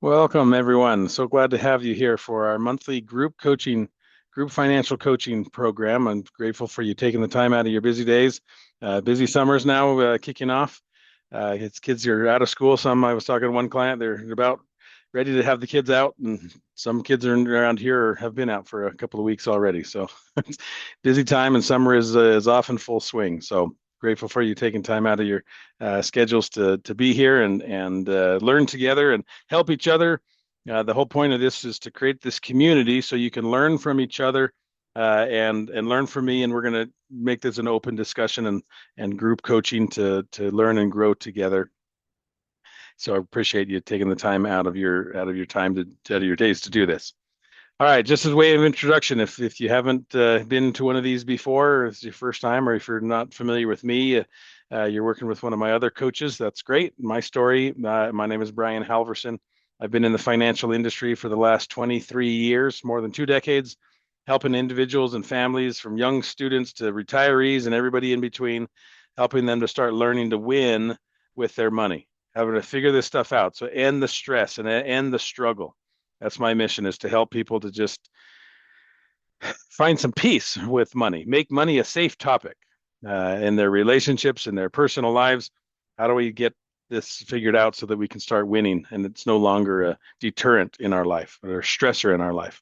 Welcome, everyone. So glad to have you here for our monthly group coaching, group financial coaching program. I'm grateful for you taking the time out of your busy days. Busy summers now kicking off. It's kids are out of school. I was talking to one client, they're about ready to have the kids out, and some kids are around here or have been out for a couple of weeks already. So it's busy time, and summer is off in full swing. So grateful for you taking time out of your schedules to be here and learn together and help each other. The whole point of this is to create this community so you can learn from each other and learn from me. And we're going to make this an open discussion and group coaching to learn and grow together. So I appreciate you taking the time out of your time out of your days to do this. All right, just as a way of introduction, if you haven't been to one of these before, or it's your first time, or if you're not familiar with me, you're working with one of my other coaches. That's great. My story. My name is Brian Halverson. I've been in the financial industry for the last 23 years, more than 2 decades, helping individuals and families from young students to retirees and everybody in between, helping them to start learning to win with their money, having to figure this stuff out. So end the stress and end the struggle. That's my mission, is to help people to just find some peace with money, make money a safe topic in their relationships, in their personal lives. How do we get this figured out so that we can start winning and it's no longer a deterrent in our life or a stressor in our life?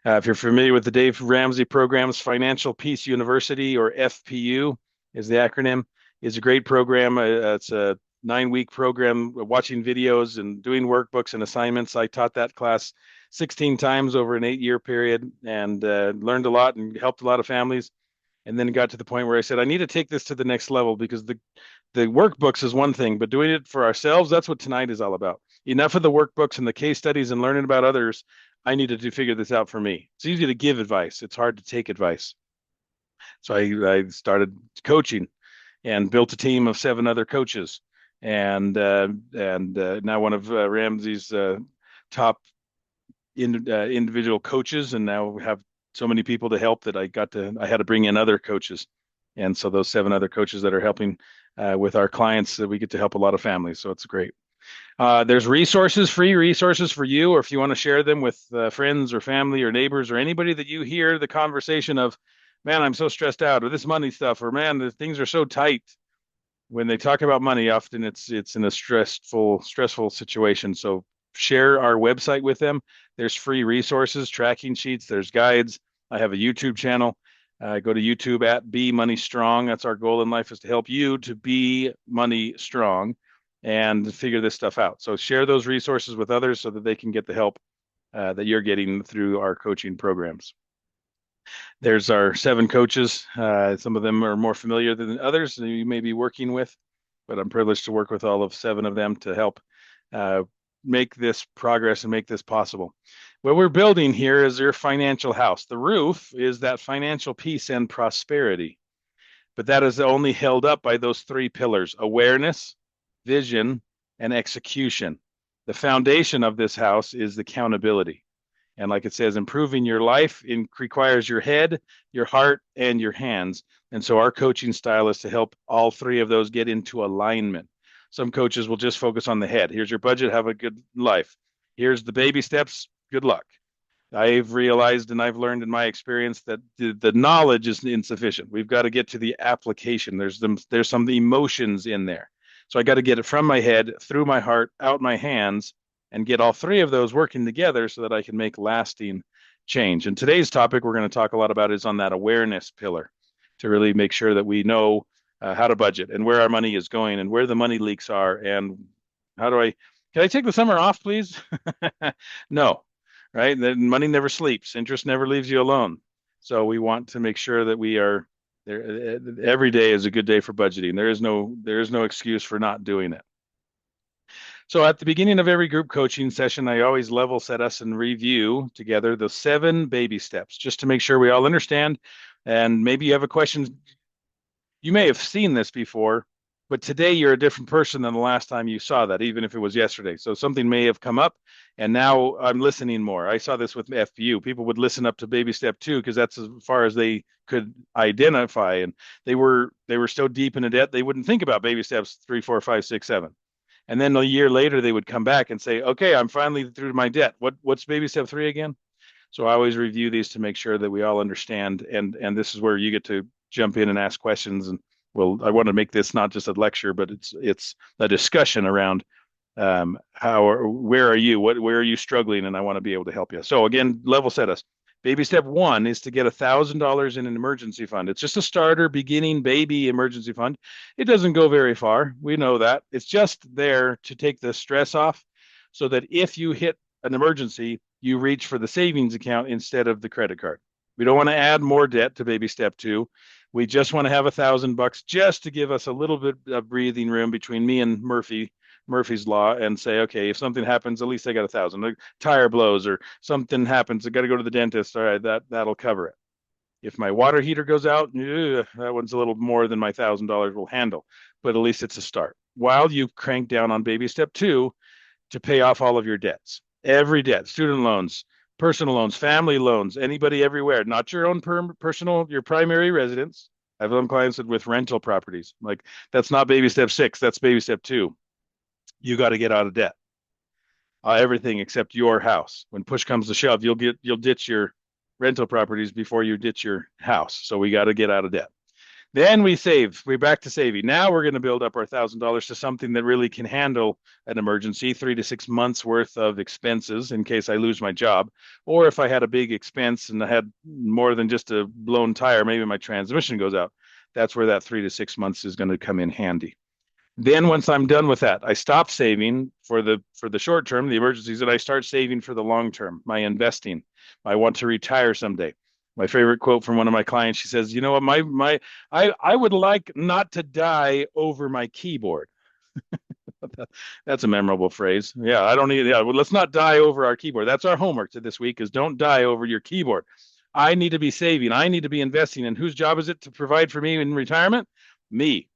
If you're familiar with the Dave Ramsey programs, Financial Peace University, or FPU is the acronym, is a great program. It's a 9-week program, watching videos and doing workbooks and assignments. I taught that class 16 times over an 8-year period and learned a lot and helped a lot of families. And then it got to the point where I said, I need to take this to the next level, because the workbooks is one thing, but doing it for ourselves, that's what tonight is all about. Enough of the workbooks and the case studies and learning about others. I needed to figure this out for me. It's easy to give advice. It's hard to take advice. So I started coaching and built a team of 7 other coaches, and now one of Ramsey's top individual coaches, and now we have so many people to help that I had to bring in other coaches, and so those 7 other coaches that are helping with our clients, we get to help a lot of families. So it's great. There's resources, free resources for you, or if you want to share them with friends or family or neighbors or anybody that you hear the conversation of, man, I'm so stressed out, or this money stuff, or man, the things are so tight. When they talk about money, often it's in a stressful situation. So share our website with them. There's free resources, tracking sheets, there's guides. I have a YouTube channel. Go to YouTube at Be Money Strong. That's our goal in life, is to help you to be money strong and figure this stuff out. So share those resources with others so that they can get the help that you're getting through our coaching programs. There's our 7 coaches. Some of them are more familiar than others that you may be working with, but I'm privileged to work with all of 7 of them to help uh, make this progress and make this possible. What we're building here is your financial house. The roof is that financial peace and prosperity, but that is only held up by those 3 pillars: awareness, vision, and execution. The foundation of this house is accountability. And like it says, improving your life requires your head, your heart, and your hands. And so our coaching style is to help all 3 of those get into alignment. Some coaches will just focus on the head. Here's your budget, have a good life. Here's the baby steps, good luck. I've realized and I've learned in my experience that the knowledge is insufficient. We've got to get to the application. There's some emotions in there. So I got to get it from my head, through my heart, out my hands, and get all 3 of those working together so that I can make lasting change. And today's topic we're going to talk a lot about is on that awareness pillar, to really make sure that we know how to budget and where our money is going and where the money leaks are, and how do I can I take the summer off, please? No, right? Then money never sleeps. Interest never leaves you alone. So we want to make sure that we are there. Every day is a good day for budgeting. There is no excuse for not doing it. So at the beginning of every group coaching session, I always level set us and review together the 7 baby steps, just to make sure we all understand. And maybe you have a question. You may have seen this before, but today you're a different person than the last time you saw that, even if it was yesterday. So something may have come up, and now I'm listening more. I saw this with FPU. People would listen up to baby step 2 because that's as far as they could identify, and they were so deep in a debt they wouldn't think about baby steps 3, 4, 5, 6, 7. And then a year later, they would come back and say, okay, I'm finally through my debt. What's baby step three again? So I always review these to make sure that we all understand. And this is where you get to jump in and ask questions. And well, I want to make this not just a lecture, but it's a discussion around how or where are you? Where are you struggling? And I want to be able to help you. So again, level set us. Baby step one is to get $1,000 in an emergency fund. It's just a starter, beginning baby emergency fund. It doesn't go very far. We know that. It's just there to take the stress off so that if you hit an emergency, you reach for the savings account instead of the credit card. We don't want to add more debt to baby step two. We just want to have $1,000 just to give us a little bit of breathing room between me and Murphy's Law and say, okay, if something happens, at least I got 1,000. A tire blows or something happens, I got to go to the dentist. All right, that'll cover it. If my water heater goes out, that one's a little more than my $1,000 will handle, but at least it's a start. While you crank down on baby step two to pay off all of your debts, every debt, student loans, personal loans, family loans, anybody everywhere, not your own personal, your primary residence. I have some clients with rental properties. Like that's not baby step six, that's baby step two. You got to get out of debt. Everything except your house. When push comes to shove, you'll ditch your rental properties before you ditch your house. So we got to get out of debt. Then we save. We're back to saving. Now we're going to build up our $1,000 to something that really can handle an emergency, 3 to 6 months worth of expenses in case I lose my job, or if I had a big expense and I had more than just a blown tire, maybe my transmission goes out. That's where that 3 to 6 months is going to come in handy. Then once I'm done with that, I stop saving for the short term, the emergencies, and I start saving for the long term, my investing. I want to retire someday. My favorite quote from one of my clients, she says, "You know what, I would like not to die over my keyboard." That's a memorable phrase. Yeah, I don't need. Yeah, well, let's not die over our keyboard. That's our homework to this week: is don't die over your keyboard. I need to be saving. I need to be investing. And whose job is it to provide for me in retirement? Me.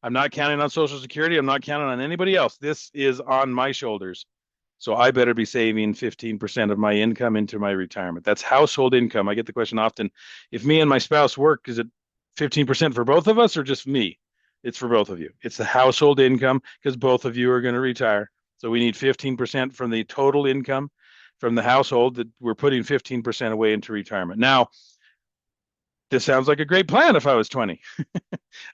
I'm not counting on Social Security. I'm not counting on anybody else. This is on my shoulders. So I better be saving 15% of my income into my retirement. That's household income. I get the question often, if me and my spouse work, is it 15% for both of us or just me? It's for both of you. It's the household income because both of you are going to retire. So we need 15% from the total income from the household that we're putting 15% away into retirement. Now, this sounds like a great plan if I was 20.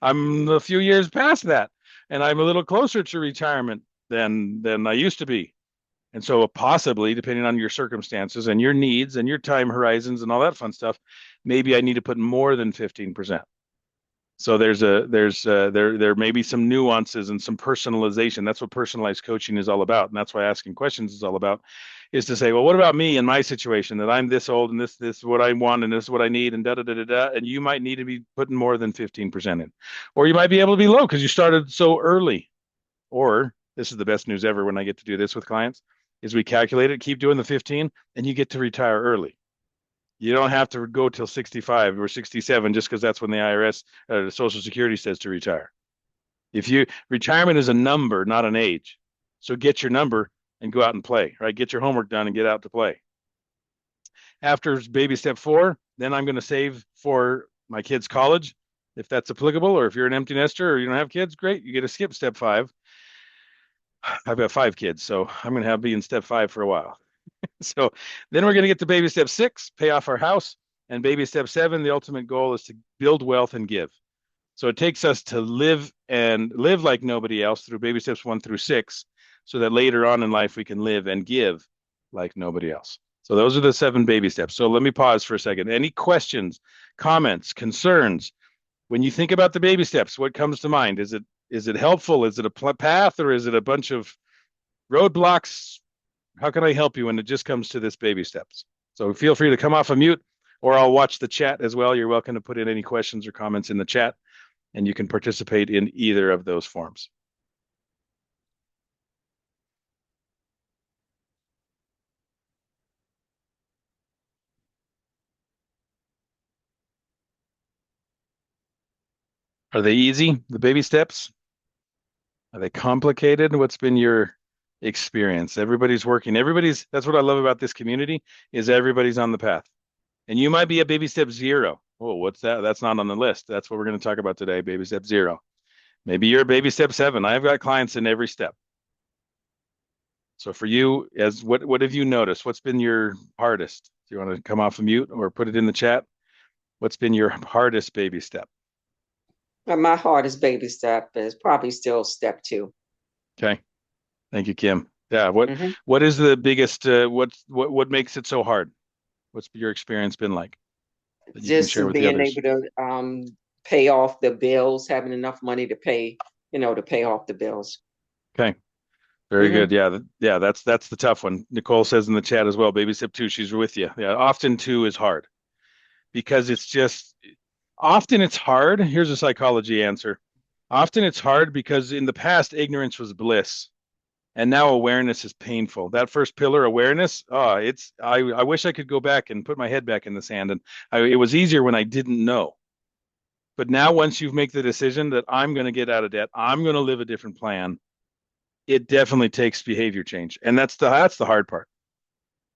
I'm a few years past that, and I'm a little closer to retirement than I used to be. And so possibly, depending on your circumstances and your needs and your time horizons and all that fun stuff, maybe I need to put more than 15%. So there may be some nuances and some personalization. That's what personalized coaching is all about, and that's why asking questions is all about, is to say, well, what about me in my situation that I'm this old and this is what I want and this is what I need and da da da da da, and you might need to be putting more than 15% in, or you might be able to be low because you started so early, or this is the best news ever when I get to do this with clients, is we calculate it, keep doing the 15, and you get to retire early. You don't have to go till 65 or 67 just because that's when the IRS, the Social Security says to retire. If you retirement is a number, not an age. So get your number and go out and play, right? Get your homework done and get out to play. After baby step four, then I'm going to save for my kids' college, if that's applicable, or if you're an empty nester or you don't have kids, great. You get to skip step five. I've got 5 kids, so I'm going to be in step five for a while. So then we're going to get to baby step six, pay off our house. And baby step seven, the ultimate goal is to build wealth and give. So it takes us to live like nobody else through baby steps 1 through 6, so that later on in life we can live and give like nobody else. So those are the 7 baby steps. So let me pause for a second. Any questions, comments, concerns? When you think about the baby steps, what comes to mind? Is it helpful? Is it a path, or is it a bunch of roadblocks? How can I help you when it just comes to this baby steps? So feel free to come off a mute, or I'll watch the chat as well. You're welcome to put in any questions or comments in the chat, and you can participate in either of those forms. Are they easy, the baby steps? Are they complicated? What's been your experience? Everybody's working. That's what I love about this community, is everybody's on the path. And you might be at baby step 0. Oh, what's that? That's not on the list. That's what we're going to talk about today, baby step 0. Maybe you're baby step 7. I've got clients in every step. So for you, as what have you noticed? What's been your hardest? Do you want to come off of mute or put it in the chat? What's been your hardest baby step? And my hardest baby step is probably still step 2. Okay. Thank you, Kim. Yeah, Hmm. what is the biggest what makes it so hard? What's your experience been like that you can Just share with the being others? able to pay off the bills, having enough money to pay, to pay off the bills. Okay. Very good. Hmm. Yeah, yeah, that's the tough one. Nicole says in the chat as well, baby step 2, she's with you. Yeah, often 2 is hard because it's just often it's hard. Here's a psychology answer. Often it's hard because in the past ignorance was bliss. And now awareness is painful. That first pillar, awareness, I wish I could go back and put my head back in the sand. And it was easier when I didn't know. But now, once you make the decision that I'm going to get out of debt, I'm going to live a different plan, it definitely takes behavior change, and that's the hard part.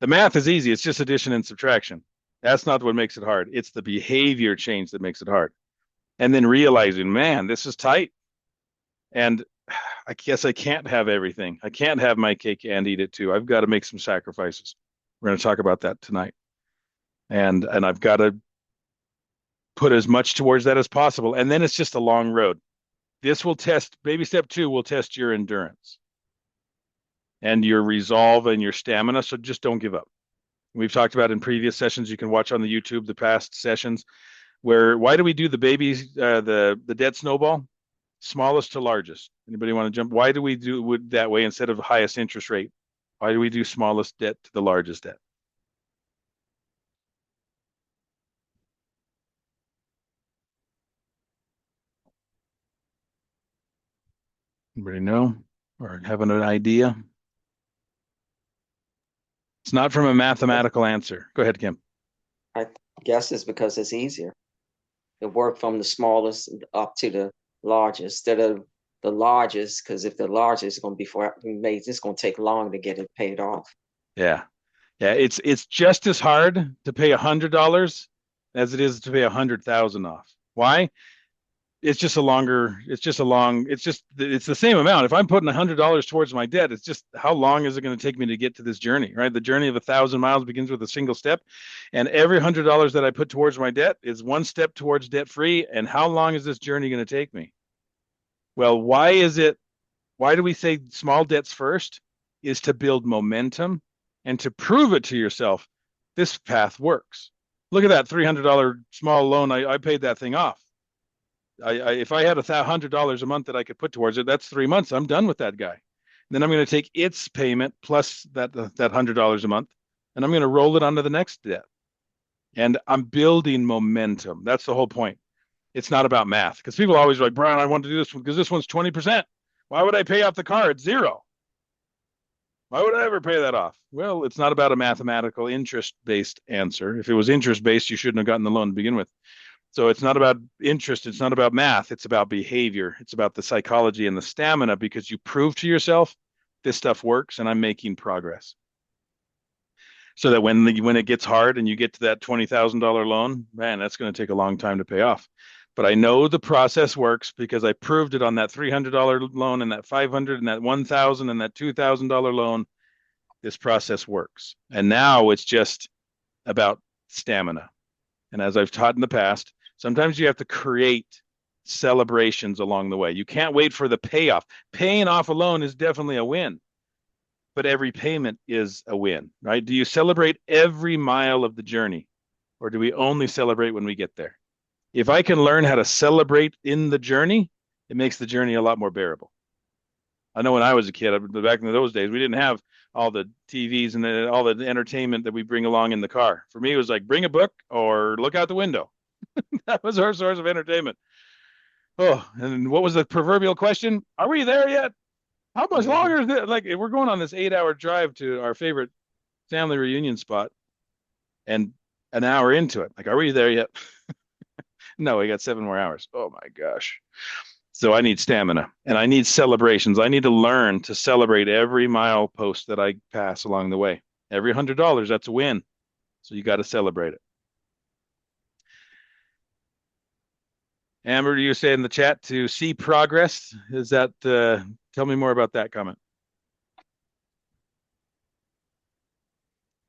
The math is easy; it's just addition and subtraction. That's not what makes it hard. It's the behavior change that makes it hard. And then realizing, man, this is tight, and I guess I can't have everything. I can't have my cake and eat it too. I've got to make some sacrifices. We're going to talk about that tonight, and I've got to put as much towards that as possible. And then it's just a long road. This will test, baby step 2 will test your endurance and your resolve and your stamina. So just don't give up. We've talked about in previous sessions. You can watch on the YouTube the past sessions where why do we do the babies the debt snowball, smallest to largest? Anybody want to jump? Why do we do it that way instead of highest interest rate? Why do we do smallest debt to the largest debt? Anybody know or having an idea? It's not from a mathematical answer. Go ahead, Kim. I guess it's because it's easier to work from the smallest up to the largest instead of the largest. Because if the largest is going to be for made, it's going to take long to get it paid off. Yeah. Yeah, it's just as hard to pay $100 as it is to pay 100,000 off. Why? It's the same amount. If I'm putting $100 towards my debt, it's just how long is it going to take me to get to this journey, right? The journey of 1,000 miles begins with a single step, and every $100 that I put towards my debt is one step towards debt free. And how long is this journey going to take me? Well, why do we say small debts first? Is to build momentum and to prove it to yourself. This path works. Look at that $300 small loan. I paid that thing off. If I had $100 a month that I could put towards it, that's 3 months. I'm done with that guy. And then I'm going to take its payment plus that $100 a month, and I'm going to roll it onto the next debt. And I'm building momentum. That's the whole point. It's not about math because people always are like, Brian, I want to do this one because this one's 20%. Why would I pay off the car at zero? Why would I ever pay that off? Well, it's not about a mathematical interest based answer. If it was interest based, you shouldn't have gotten the loan to begin with. So it's not about interest. It's not about math. It's about behavior. It's about the psychology and the stamina because you prove to yourself this stuff works and I'm making progress. So that when it gets hard and you get to that $20,000 loan, man, that's going to take a long time to pay off. But I know the process works because I proved it on that $300 loan and that 500 and that 1,000 and that $2,000 loan. This process works. And now it's just about stamina. And as I've taught in the past, sometimes you have to create celebrations along the way. You can't wait for the payoff. Paying off a loan is definitely a win, but every payment is a win, right? Do you celebrate every mile of the journey, or do we only celebrate when we get there? If I can learn how to celebrate in the journey, it makes the journey a lot more bearable. I know when I was a kid, back in those days, we didn't have all the TVs and all the entertainment that we bring along in the car. For me, it was like bring a book or look out the window. That was our source of entertainment. Oh, and what was the proverbial question? Are we there yet? How much Hmm. longer is it? Like we're going on this 8 hour drive to our favorite family reunion spot and an hour into it. Like, are we there yet? No, we got 7 more hours. Oh my gosh. So I need stamina and I need celebrations. I need to learn to celebrate every milepost that I pass along the way. Every $100, that's a win. So you got to celebrate it. Amber, you say in the chat to see progress. Is that, tell me more about that comment.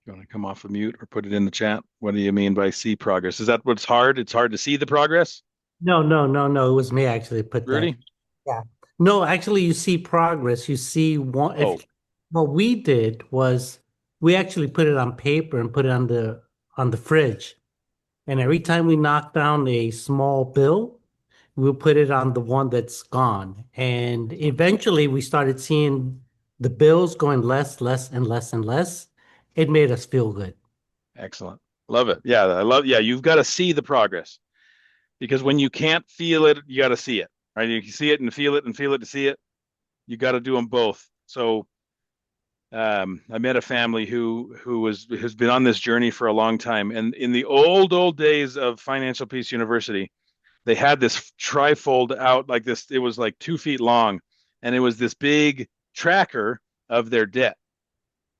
You want to come off of mute or put it in the chat? What do you mean by see progress? Is that what's hard? It's hard to see the progress, No, no, no, no. It was me actually put that. Rudy? Yeah. No, actually, you see progress. You see one. Oh, If what we did was we actually put it on paper and put it on the fridge. And every time we knock down a small bill, we'll put it on the one that's gone. And eventually, we started seeing the bills going less, less, and less and less. It made us feel good. excellent. Love it. Yeah, yeah, you've got to see the progress because when you can't feel it, you got to see it, right? You can see it and feel it to see it. You got to do them both. So, I met a family who's been on this journey for a long time, and in the old days of Financial Peace University, they had this trifold out like this. It was like 2 feet long, and it was this big tracker of their debt,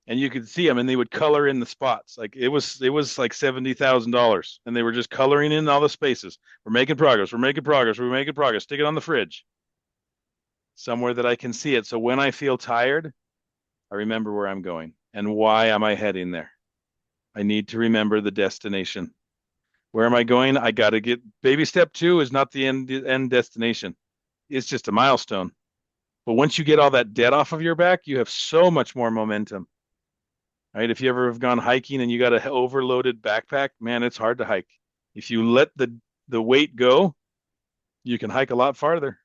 and you could see them, and they would color in the spots. Like it was like $70,000, and they were just coloring in all the spaces. We're making progress. We're making progress. We're making progress. Stick it on the fridge somewhere that I can see it. So when I feel tired, I remember where I'm going and why am I heading there. I need to remember the destination. Where am I going? I got to get baby step 2 is not the end destination. It's just a milestone. But once you get all that debt off of your back, you have so much more momentum. Right? If you ever have gone hiking and you got an overloaded backpack, man, it's hard to hike. If you let the weight go, you can hike a lot farther,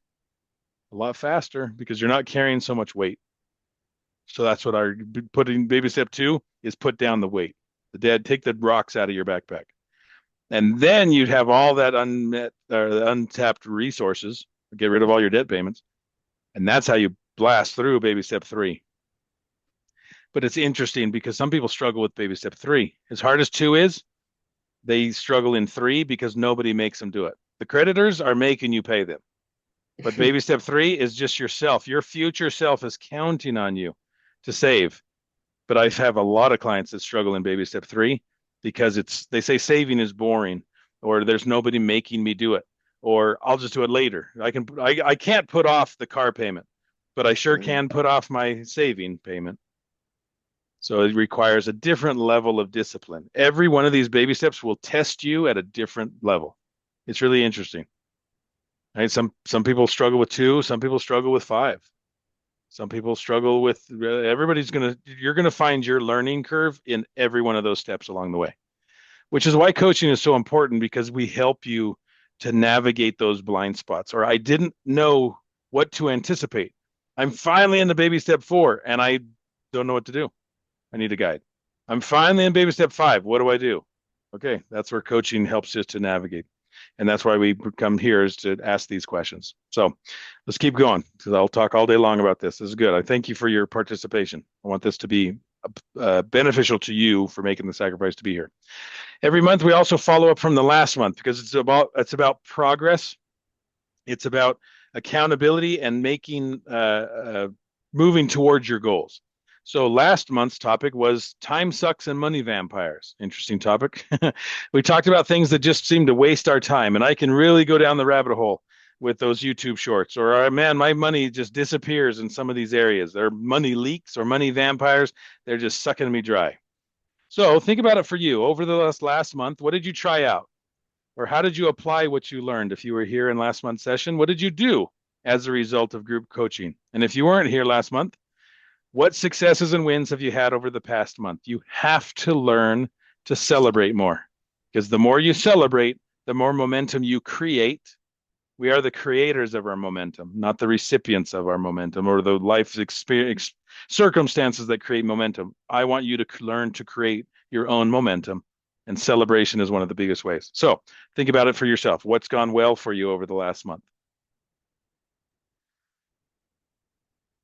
a lot faster because you're not carrying so much weight. So that's what our putting baby step 2 is put down the weight. The dad, take the rocks out of your backpack. And then you'd have all that unmet or untapped resources, get rid of all your debt payments. And that's how you blast through baby step 3. But it's interesting because some people struggle with baby step 3. As hard as 2 is, they struggle in 3 because nobody makes them do it. The creditors are making you pay them. But baby step 3 is just yourself. Your future self is counting on you to save. But I have a lot of clients that struggle in baby step 3 because they say saving is boring, or there's nobody making me do it, or I'll just do it later. I can't put off the car payment, but I sure can put off my saving payment. So it requires a different level of discipline. Every one of these baby steps will test you at a different level. It's really interesting. Right? Some people struggle with 2, some people struggle with 5. Some people struggle with you're gonna find your learning curve in every one of those steps along the way, which is why coaching is so important because we help you to navigate those blind spots. Or I didn't know what to anticipate. I'm finally in the baby step 4 and I don't know what to do. I need a guide. I'm finally in baby step 5. What do I do? Okay, that's where coaching helps us to navigate. And that's why we come here is to ask these questions. So let's keep going because I'll talk all day long about this. This is good. I thank you for your participation. I want this to be beneficial to you for making the sacrifice to be here. Every month we also follow up from the last month because it's about progress. It's about accountability and making moving towards your goals. So last month's topic was time sucks and money vampires. Interesting topic. We talked about things that just seem to waste our time, and I can really go down the rabbit hole with those YouTube shorts. Or man, my money just disappears in some of these areas. They're money leaks or money vampires. They're just sucking me dry. So think about it for you. Over the last month, what did you try out? Or how did you apply what you learned? If you were here in last month's session, what did you do as a result of group coaching? And if you weren't here last month, what successes and wins have you had over the past month? You have to learn to celebrate more because the more you celebrate, the more momentum you create. We are the creators of our momentum, not the recipients of our momentum or the life experience circumstances that create momentum. I want you to learn to create your own momentum, and celebration is one of the biggest ways. So think about it for yourself. What's gone well for you over the last month?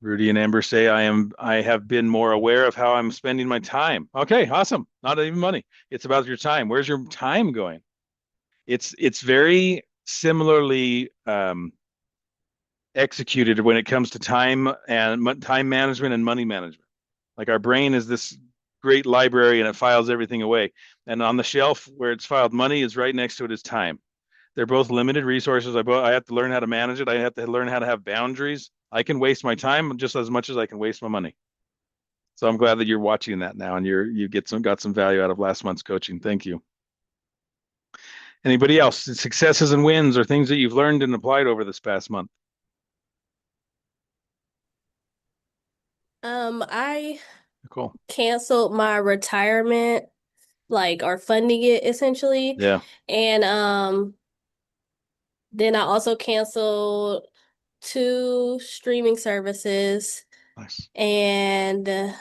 Rudy and Amber say I have been more aware of how I'm spending my time. Okay, awesome. Not even money. It's about your time. Where's your time going? It's very similarly executed when it comes to time and time management and money management. Like our brain is this great library and it files everything away. And on the shelf where it's filed money is right next to it is time. They're both limited resources. I have to learn how to manage it. I have to learn how to have boundaries. I can waste my time just as much as I can waste my money. So I'm glad that you're watching that now and got some value out of last month's coaching. Thank you. Anybody else? Successes and wins or things that you've learned and applied over this past month? I Cool. canceled my retirement, like, or funding it essentially. Yeah. And then I also canceled two streaming services Nice. and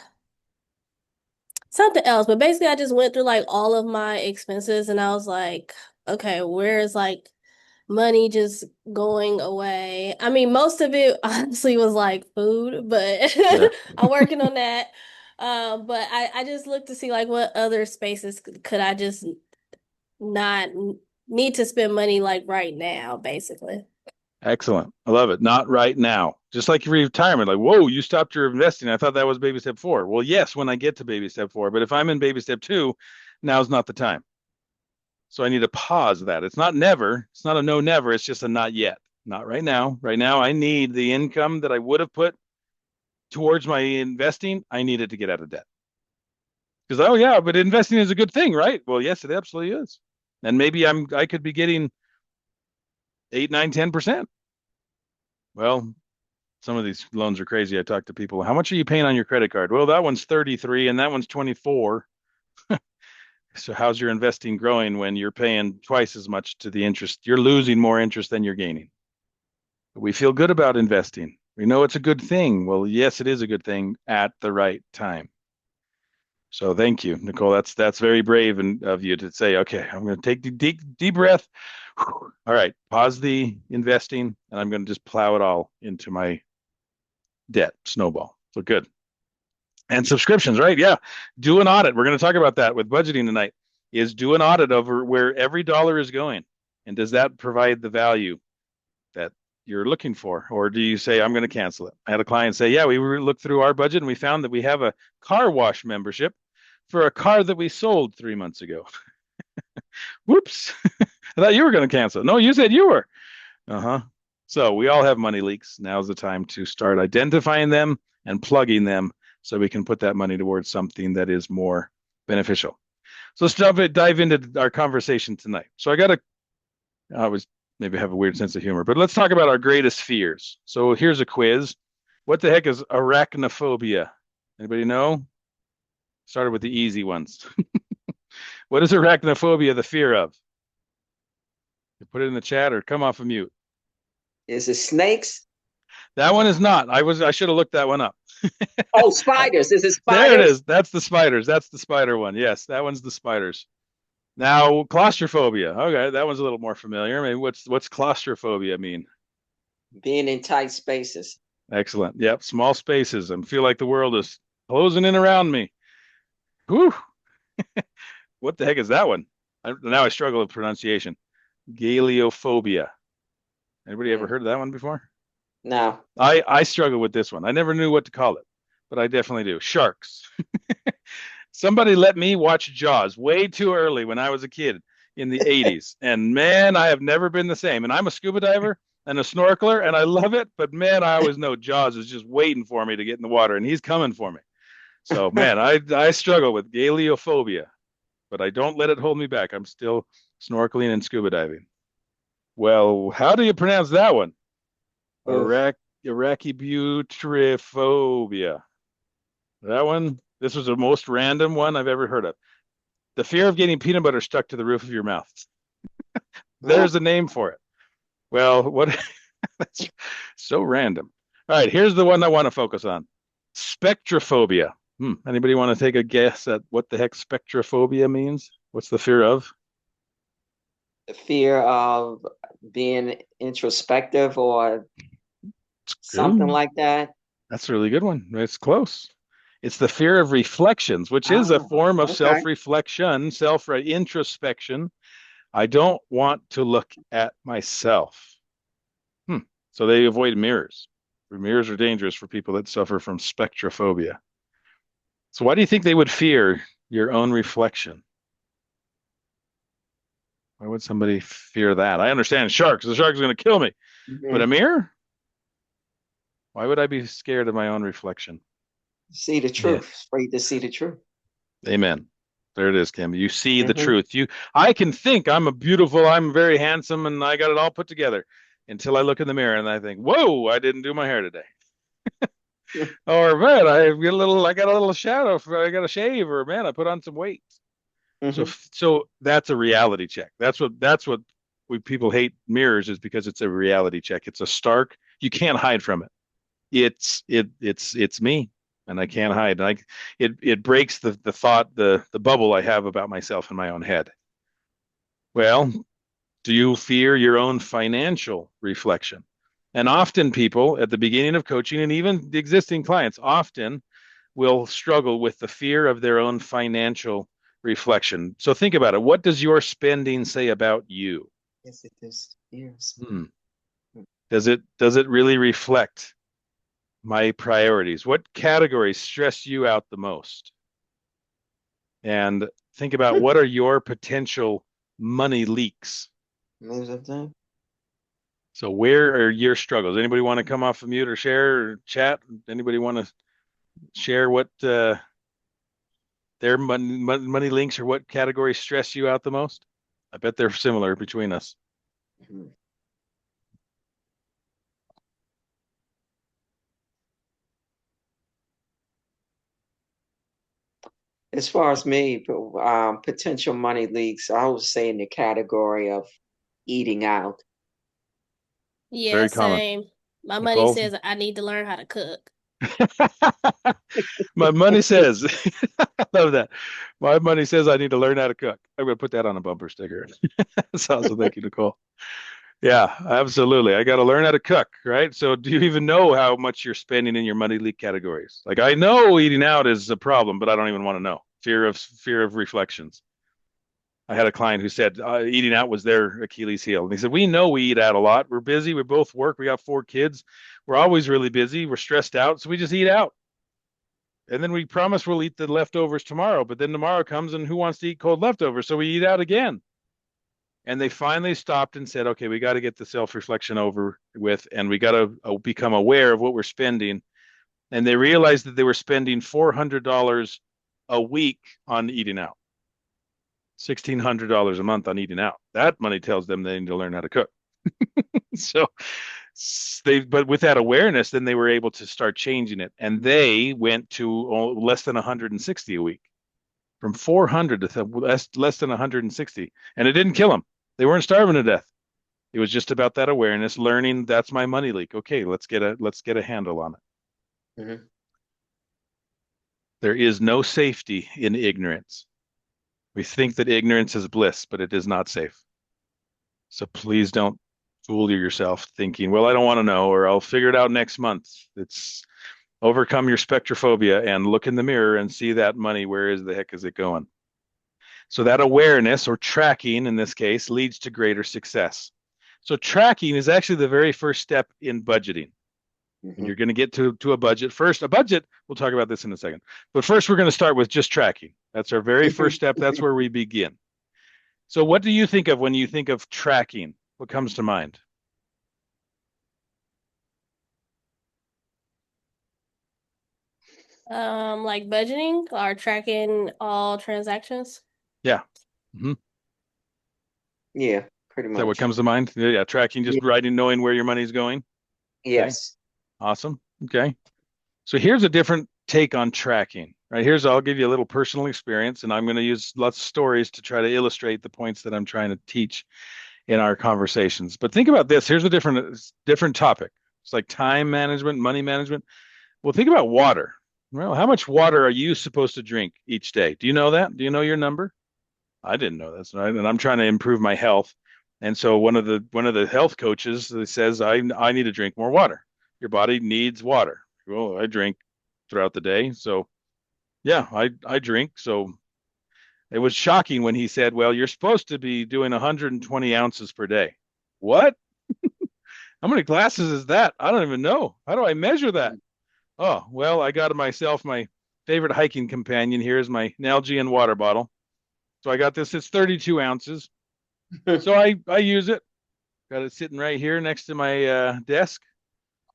something else. But basically I just went through like all of my expenses and I was like, okay, where is like money just going away? I mean, most of it honestly was like food, but Yeah. I'm working on that. But I just looked to see like what other spaces could I just not need to spend money like right now, basically. Excellent. I love it. Not right now. Just like your retirement, like, whoa, you stopped your investing. I thought that was baby step 4. Well, yes, when I get to baby step 4, but if I'm in baby step 2, now's not the time. So I need to pause that. It's not never. It's not a no never. It's just a not yet. Not right now. Right now, I need the income that I would have put towards my investing. I need it to get out of debt. Because, oh yeah, but investing is a good thing, right? Well, yes, it absolutely is. And maybe I could be getting 8, 9, 10%. Well, some of these loans are crazy. I talk to people, how much are you paying on your credit card? Well, that one's 33 and that one's 24. So how's your investing growing when you're paying twice as much to the interest? You're losing more interest than you're gaining. We feel good about investing. We know it's a good thing. Well, yes, it is a good thing at the right time. So thank you, Nicole. That's very brave of you to say, okay, I'm going to take the deep breath. All right, pause the investing, and I'm going to just plow it all into my debt snowball. So good. And subscriptions, right? Yeah. Do an audit. We're going to talk about that with budgeting tonight. Is do an audit over where every dollar is going. And does that provide the value that you're looking for? Or do you say, I'm going to cancel it? I had a client say, yeah, we looked through our budget and we found that we have a car wash membership for a car that we sold 3 months ago. Whoops. I thought you were going to cancel it. No, you said you were. Uh-huh. So we all have money leaks. Now's the time to start identifying them and plugging them so we can put that money towards something that is more beneficial. So let's dive into our conversation tonight. So I always maybe have a weird sense of humor, but let's talk about our greatest fears. So here's a quiz. What the heck is arachnophobia? Anybody know? Started with the easy ones. What is arachnophobia the fear of? You put it in the chat or come off of mute. Is it snakes? That one is not. I should have looked that one up. Oh, spiders. Is it There it spiders? is. That's the spiders. That's the spider one. Yes, that one's the spiders. Now, claustrophobia. Okay, that one's a little more familiar. Maybe what's claustrophobia mean? Being in tight spaces. Excellent. Yep, small spaces. I feel like the world is closing in around me. Whew. What the heck is that one? Now I struggle with pronunciation. Galeophobia. Anybody ever heard of that one before? No. I struggle with this one. I never knew what to call it, but I definitely do. Sharks. Somebody let me watch Jaws way too early when I was a kid in the 80s. And man, I have never been the same. And I'm a scuba diver and a snorkeler and I love it. But man, I always know Jaws is just waiting for me to get in the water and he's coming for me. So man, I struggle with galeophobia, but I don't let it hold me back. I'm still snorkeling and scuba diving. Well, how do you pronounce that one? Arachibutyrophobia. That one, this was the most random one I've ever heard of. The fear of getting peanut butter stuck to the roof of your mouth. There's a name for it. Well, what? That's so random. All right, here's the one I want to focus on. Spectrophobia. Anybody want to take a guess at what the heck spectrophobia means? What's the fear of? The fear of being introspective or something like that. That's a really good one. It's close. It's the fear of reflections, which is a form of self-reflection, self-introspection. I don't want to look at myself. So they avoid mirrors. Mirrors are dangerous for people that suffer from spectrophobia. So why do you think they would fear your own reflection? Why would somebody fear that? I understand sharks. The shark's going to kill me. But a Mhm. mirror? Why would I be scared of my own reflection? See the Yeah. truth. Afraid to see the truth. Amen. There it is, Kim. You see the Hmm. truth. I can think I'm very handsome, and I got it all put together until I look in the mirror and I think, whoa, I didn't do my hair today. Or man, I got a little shadow. I got a shave, or man, I put on some weight. So, Hmm. so that's a reality check. That's what we people hate mirrors is because it's a reality check. It's a stark. You can't hide from it. It's me, and I can't hide. And it breaks the thought the bubble I have about myself in my own head. Well, do you fear your own financial reflection? And often people at the beginning of coaching and even the existing clients often will struggle with the fear of their own financial reflection. So think about it. What does your spending say about you? Yes, it is. Yes. Hmm. Does it really reflect my priorities? What categories stress you out the most? And think about what are your potential money leaks? Knows everything. So where are your struggles? Anybody want to come off of mute or share or chat? Anybody want to share what their money links or what categories stress you out the most? I bet they're similar between us. Mhm. As far as me, potential money leaks, I would say in the category of eating out. Yeah, Very common. same. My money Nicole? says I need to learn how to cook. My money says, I love that. My money says I need to learn how to cook. I'm going to put that on a bumper sticker. That's awesome. Thank you, Nicole. Yeah, absolutely. I got to learn how to cook, right? So, do you even know how much you're spending in your money leak categories? Like, I know eating out is a problem, but I don't even want to know. Fear of reflections. I had a client who said eating out was their Achilles heel. And he said, we know we eat out a lot. We're busy. We both work. We got 4 kids. We're always really busy. We're stressed out. So we just eat out. And then we promise we'll eat the leftovers tomorrow. But then tomorrow comes and who wants to eat cold leftovers? So we eat out again. And they finally stopped and said, okay, we got to get the self reflection over with and we got to become aware of what we're spending. And they realized that they were spending $400 a week on eating out. $1,600 a month on eating out. That money tells them they need to learn how to cook. So but with that awareness, then they were able to start changing it, and they went to less than 160 a week, from 400 to less than 160, and it didn't kill them. They weren't starving to death. It was just about that awareness, learning that's my money leak. Okay, let's get a handle on it. Hmm. There is no safety in ignorance. We think that ignorance is bliss, but it is not safe. So please don't fool yourself thinking, well, I don't want to know, or I'll figure it out next month. It's overcome your spectrophobia and look in the mirror and see that money. Where is the heck is it going? So that awareness or tracking in this case leads to greater success. So tracking is actually the very first step in budgeting. When Hmm. you're going to get to a budget, first a budget, we'll talk about this in a second. But first we're going to start with just tracking. That's our very first step. That's where we begin. So what do you think of when you think of tracking? What comes to mind? Like budgeting or tracking all transactions. Yeah. Mm-hmm. Is Yeah, pretty that what much. comes to mind? Yeah, yeah, tracking, just Yeah. writing, knowing where your money's going. Okay. Yes. Awesome. Okay. So here's a different take on tracking, right? I'll give you a little personal experience, and I'm going to use lots of stories to try to illustrate the points that I'm trying to teach in our conversations. But think about this. Here's a different topic. It's like time management, money management. Well, think about water. Well, how much water are you supposed to drink each day? Do you know that? Do you know your number? I didn't know that's right. And I'm trying to improve my health. And so one of the health coaches says I need to drink more water. Your body needs water. Well, I drink throughout the day. So yeah, I drink. So it was shocking when he said, well, you're supposed to be doing 120 ounces per day. What? How many glasses is that? I don't even know. How do I measure that? Oh, well, I got myself my favorite hiking companion. Here's my Nalgene water bottle. So I got this. It's 32 ounces. So I use it. Got it sitting right here next to my desk.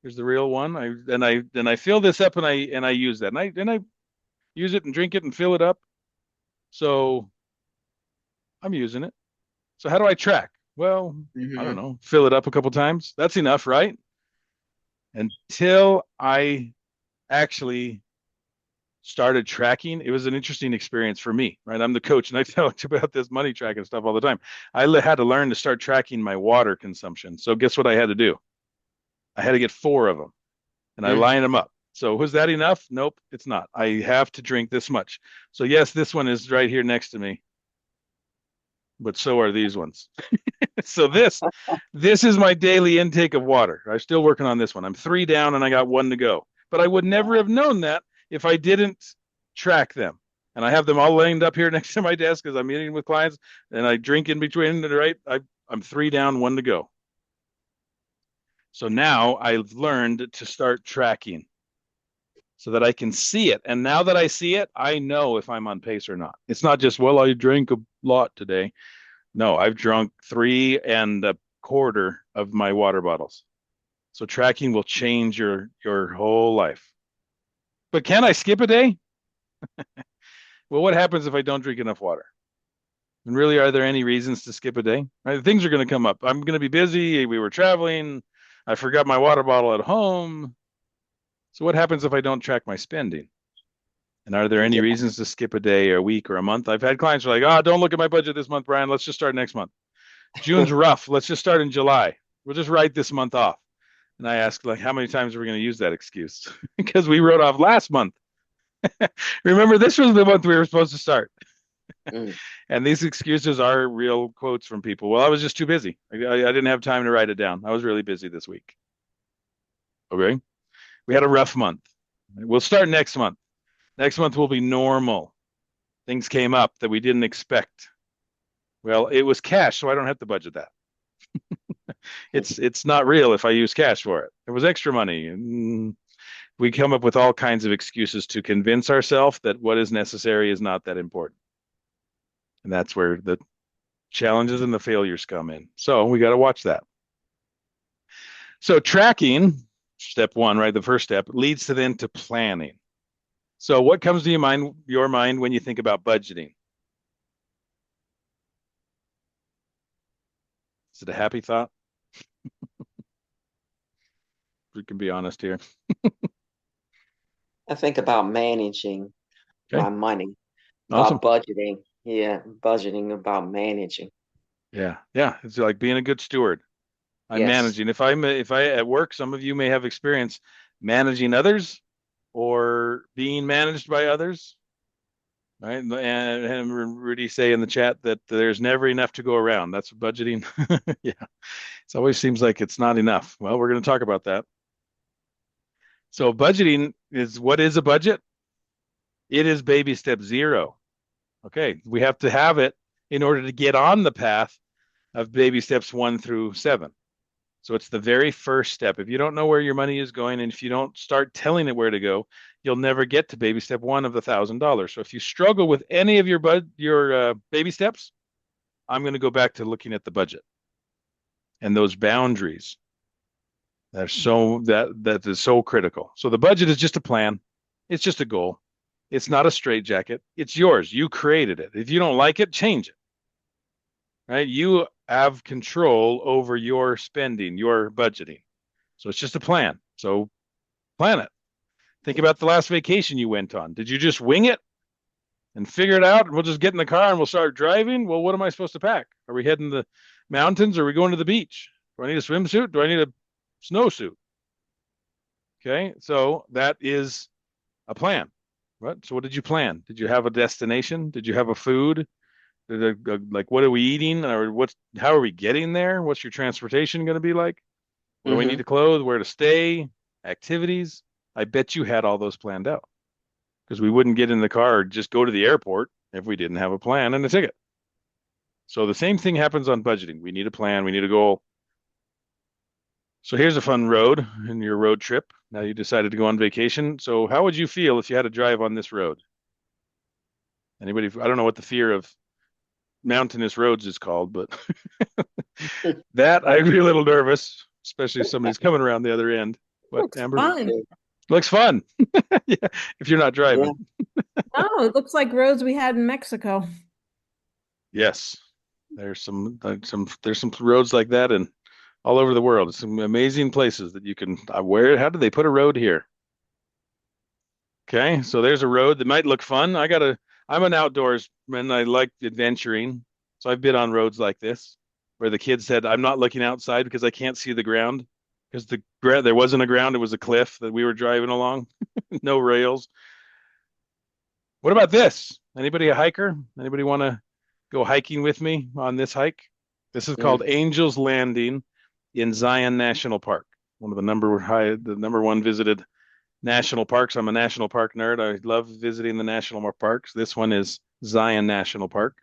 Here's the real one. I fill this up and I use that. And I use it and drink it and fill it up. So I'm using it. So how do I track? Well, I don't Hmm. know. Fill it up a couple times. That's enough, right? Until I actually started tracking, it was an interesting experience for me, right? I'm the coach and I talked about this money tracking stuff all the time. Had to learn to start tracking my water consumption. So guess what I had to do? I had to get four of them and I Hmm. line them up. So was that enough? Nope, it's not. I have to drink this much. So yes, this one is right here next to me, but so are these ones. So this is my daily intake of water. I'm still working on this one. I'm three down and I got one to go. But I would never have known that if I didn't track them. And I have them all lined up here next to my desk as I'm meeting with clients, and I drink in between. Right, I'm three down, one to go. So now I've learned to start tracking so that I can see it. And now that I see it, I know if I'm on pace or not. It's not just, well, I drank a lot today. No, I've drunk 3 1/4 of my water bottles. So tracking will change your whole life. But can I skip a day? Well, what happens if I don't drink enough water? And really, are there any reasons to skip a day? Right? Things are going to come up. I'm going to be busy. We were traveling. I forgot my water bottle at home. So what happens if I don't track my spending? And are there any Yeah. reasons to skip a day or a week or a month? I've had clients who are like, oh, don't look at my budget this month, Brian. Let's just start next month. June's rough. Let's just start in July. We'll just write this month off. And I ask, like, how many times are we going to use that excuse? Because we wrote off last month. Remember, this was the month we were supposed to start. Mm. And these excuses are real quotes from people. Well, I was just too busy. I didn't have time to write it down. I was really busy this week. Okay. We had a rough month. We'll start next month. Next month will be normal. Things came up that we didn't expect. Well, it was cash, so I don't have to budget that. It's not real if I use cash for it. It was extra money. We come up with all kinds of excuses to convince ourselves that what is necessary is not that important. And that's where the challenges and the failures come in. So we got to watch that. So tracking, step one, right? The first step leads to then to planning. So what comes to your mind when you think about budgeting? Is it a happy thought? We can be honest here. I think about managing Okay. my money, Awesome. about budgeting. Yeah, budgeting about managing. Yeah. Yeah. It's like being a good steward. I'm Yes. managing. If I at work, some of you may have experience managing others or being managed by others, right? And Rudy say in the chat that there's never enough to go around. That's budgeting. Yeah. It always seems like it's not enough. Well, we're going to talk about that. So budgeting is what is a budget? It is baby step zero. Okay. We have to have it in order to get on the path of baby steps 1 through 7. So it's the very first step. If you don't know where your money is going, and if you don't start telling it where to go, you'll never get to baby step one of the $1,000. So if you struggle with any of your baby steps, I'm going to go back to looking at the budget and those boundaries. That is so critical. So the budget is just a plan. It's just a goal. It's not a straitjacket. It's yours. You created it. If you don't like it, change it. Right? You have control over your spending, your budgeting. So it's just a plan. So plan it. Think about the last vacation you went on. Did you just wing it and figure it out? And we'll just get in the car and we'll start driving. Well, what am I supposed to pack? Are we heading to the mountains? Or are we going to the beach? Do I need a swimsuit? Do I need a snowsuit? Okay. So that is a plan. What? So what did you plan? Did you have a destination? Did you have a food? Like, what are we eating? Or how are we getting there? What's your transportation going to be like? What do I need Hmm. to clothe? Where to stay? Activities? I bet you had all those planned out because we wouldn't get in the car or just go to the airport if we didn't have a plan and a ticket. So the same thing happens on budgeting. We need a plan. We need a goal. So here's a fun road in your road trip. Now you decided to go on vacation. So how would you feel if you had to drive on this road? Anybody? I don't know what the fear of mountainous roads is called, but that I'd be a little nervous, especially if somebody's coming around the other end. What, Looks Amber? fun. Looks fun. Yeah, if you're not Yeah. driving. Oh, it looks like roads we had in Mexico. Yes. There's some roads like that and all over the world. Some amazing places that you can how did they put a road here? Okay, so there's a road that might look fun. I'm an outdoorsman. I like adventuring. So I've been on roads like this where the kid said, I'm not looking outside because I can't see the ground. Because there wasn't a ground, it was a cliff that we were driving along. No rails. What about this? Anybody a hiker? Anybody want to go hiking with me on this hike? This is called Angel's Landing in Zion National Park. One of the number one visited national parks. I'm a national park nerd. I love visiting the national parks. This one is Zion National Park,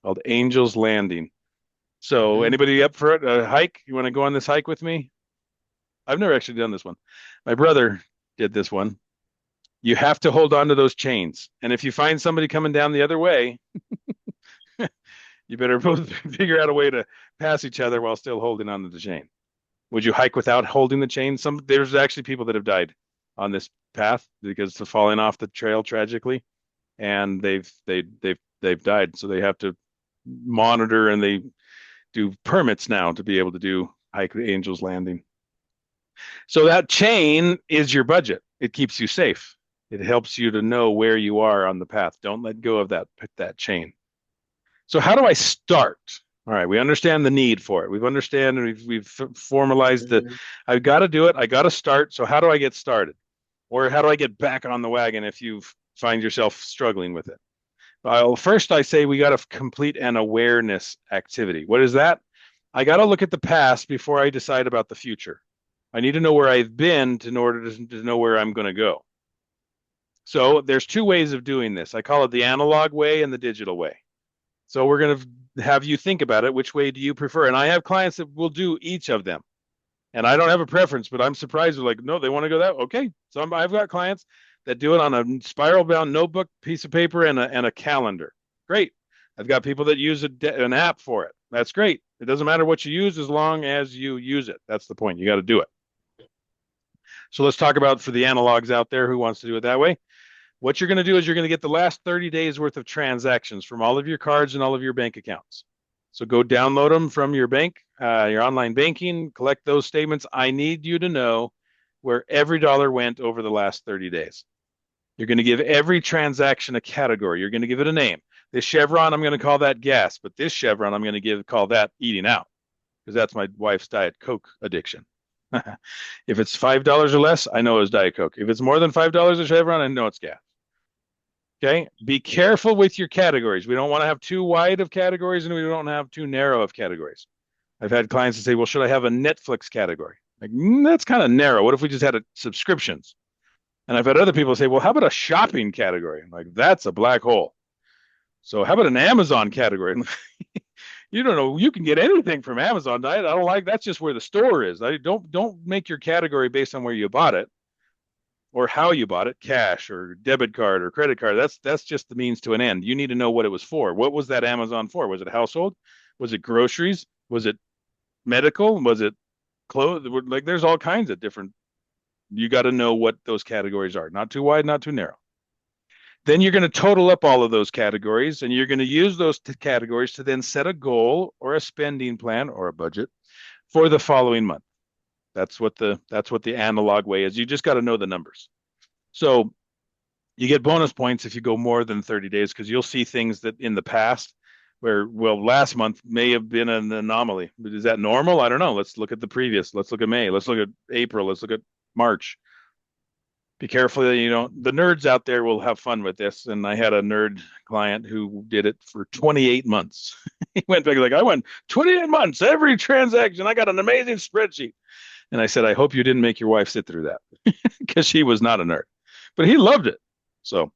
called Angel's Landing. So anybody up for it? A hike? You want to go on this hike with me? I've never actually done this one. My brother did this one. You have to hold on to those chains. And if you find somebody coming down the other way, you better both figure out a way to pass each other while still holding on to the chain. Would you hike without holding the chain? There's actually people that have died on this path because of falling off the trail tragically, and they've died. So they have to monitor, and they do permits now to be able to hike the Angel's Landing. So that chain is your budget. It keeps you safe. It helps you to know where you are on the path. Don't let go of that chain. So how do I start? All right, we understand the need for it. We've formalized that I've got to do it. I got to start. So how do I get started? Or how do I get back on the wagon if you find yourself struggling with it? Well, first I say we got to complete an awareness activity. What is that? I got to look at the past before I decide about the future. I need to know where I've been in order to know where I'm going to go. So there's two ways of doing this. I call it the analog way and the digital way. So we're going to have you think about it. Which way do you prefer? And I have clients that will do each of them. And I don't have a preference, but I'm surprised. They're like, no, they want to go that. Okay. So I've got clients that do it on a spiral bound notebook, piece of paper, and a calendar. Great. I've got people that use an app for it. That's great. It doesn't matter what you use as long as you use it. That's the point. You got to do it. So let's talk about for the analogs out there who wants to do it that way. What you're going to do is you're going to get the last 30 days worth of transactions from all of your cards and all of your bank accounts. So go download them from your bank, your online banking, collect those statements. I need you to know where every dollar went over the last 30 days. You're going to give every transaction a category. You're going to give it a name. This chevron, I'm going to call that gas, but this chevron, I'm going to call that eating out, because that's my wife's Diet Coke addiction. If it's $5 or less, I know it's Diet Coke. If it's more than $5 a chevron, I know it's gas. Okay. Be careful with your categories. We don't want to have too wide of categories, and we don't have too narrow of categories. I've had clients that say, well, should I have a Netflix category? Like, that's kind of narrow. What if we just had subscriptions? And I've had other people say, well, how about a shopping category? I'm like, that's a black hole. So how about an Amazon category? You don't know. You can get anything from Amazon. I don't like, that's just where the store is. Don't make your category based on where you bought it or how you bought it, cash or debit card or credit card. That's just the means to an end. You need to know what it was for. What was that Amazon for? Was it household? Was it groceries? Was it medical? Was it clothes? Like, there's all kinds of different. You got to know what those categories are. Not too wide, not too narrow. Then you're going to total up all of those categories, and you're going to use those categories to then set a goal or a spending plan or a budget for the following month. That's what the analog way is. You just got to know the numbers. So you get bonus points if you go more than 30 days, because you'll see things that in the past where, well, last month may have been an anomaly. But is that normal? I don't know. Let's look at the previous. Let's look at May. Let's look at April. Let's look at March. Be careful that the nerds out there will have fun with this. And I had a nerd client who did it for 28 months. He went back like, I went 28 months, every transaction. I got an amazing spreadsheet. And I said, I hope you didn't make your wife sit through that, because she was not a nerd, but he loved it. So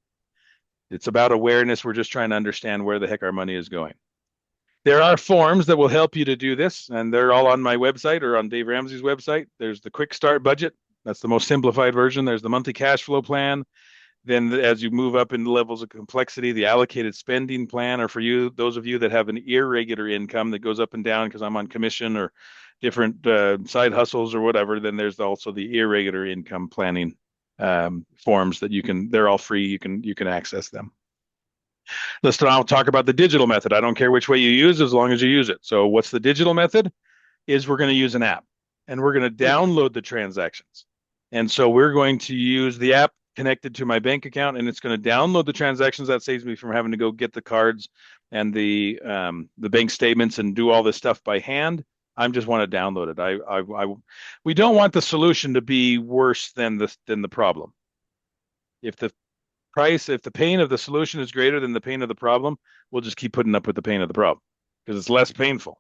it's about awareness. We're just trying to understand where the heck our money is going. There are forms that will help you to do this, and they're all on my website or on Dave Ramsey's website. There's the quick start budget. That's the most simplified version. There's the monthly cash flow plan. Then as you move up in levels of complexity, the allocated spending plan, or for you, those of you that have an irregular income that goes up and down because I'm on commission or different side hustles or whatever, then there's also the irregular income planning forms that they're all free. You can access them. Let's now talk about the digital method. I don't care which way you use as long as you use it. So what's the digital method? Is we're going to use an app and we're going to download the transactions. And so we're going to use the app connected to my bank account, and it's going to download the transactions. That saves me from having to go get the cards and the bank statements and do all this stuff by hand. I just want to download it. We don't want the solution to be worse than the problem. If the pain of the solution is greater than the pain of the problem, we'll just keep putting up with the pain of the problem because it's less painful.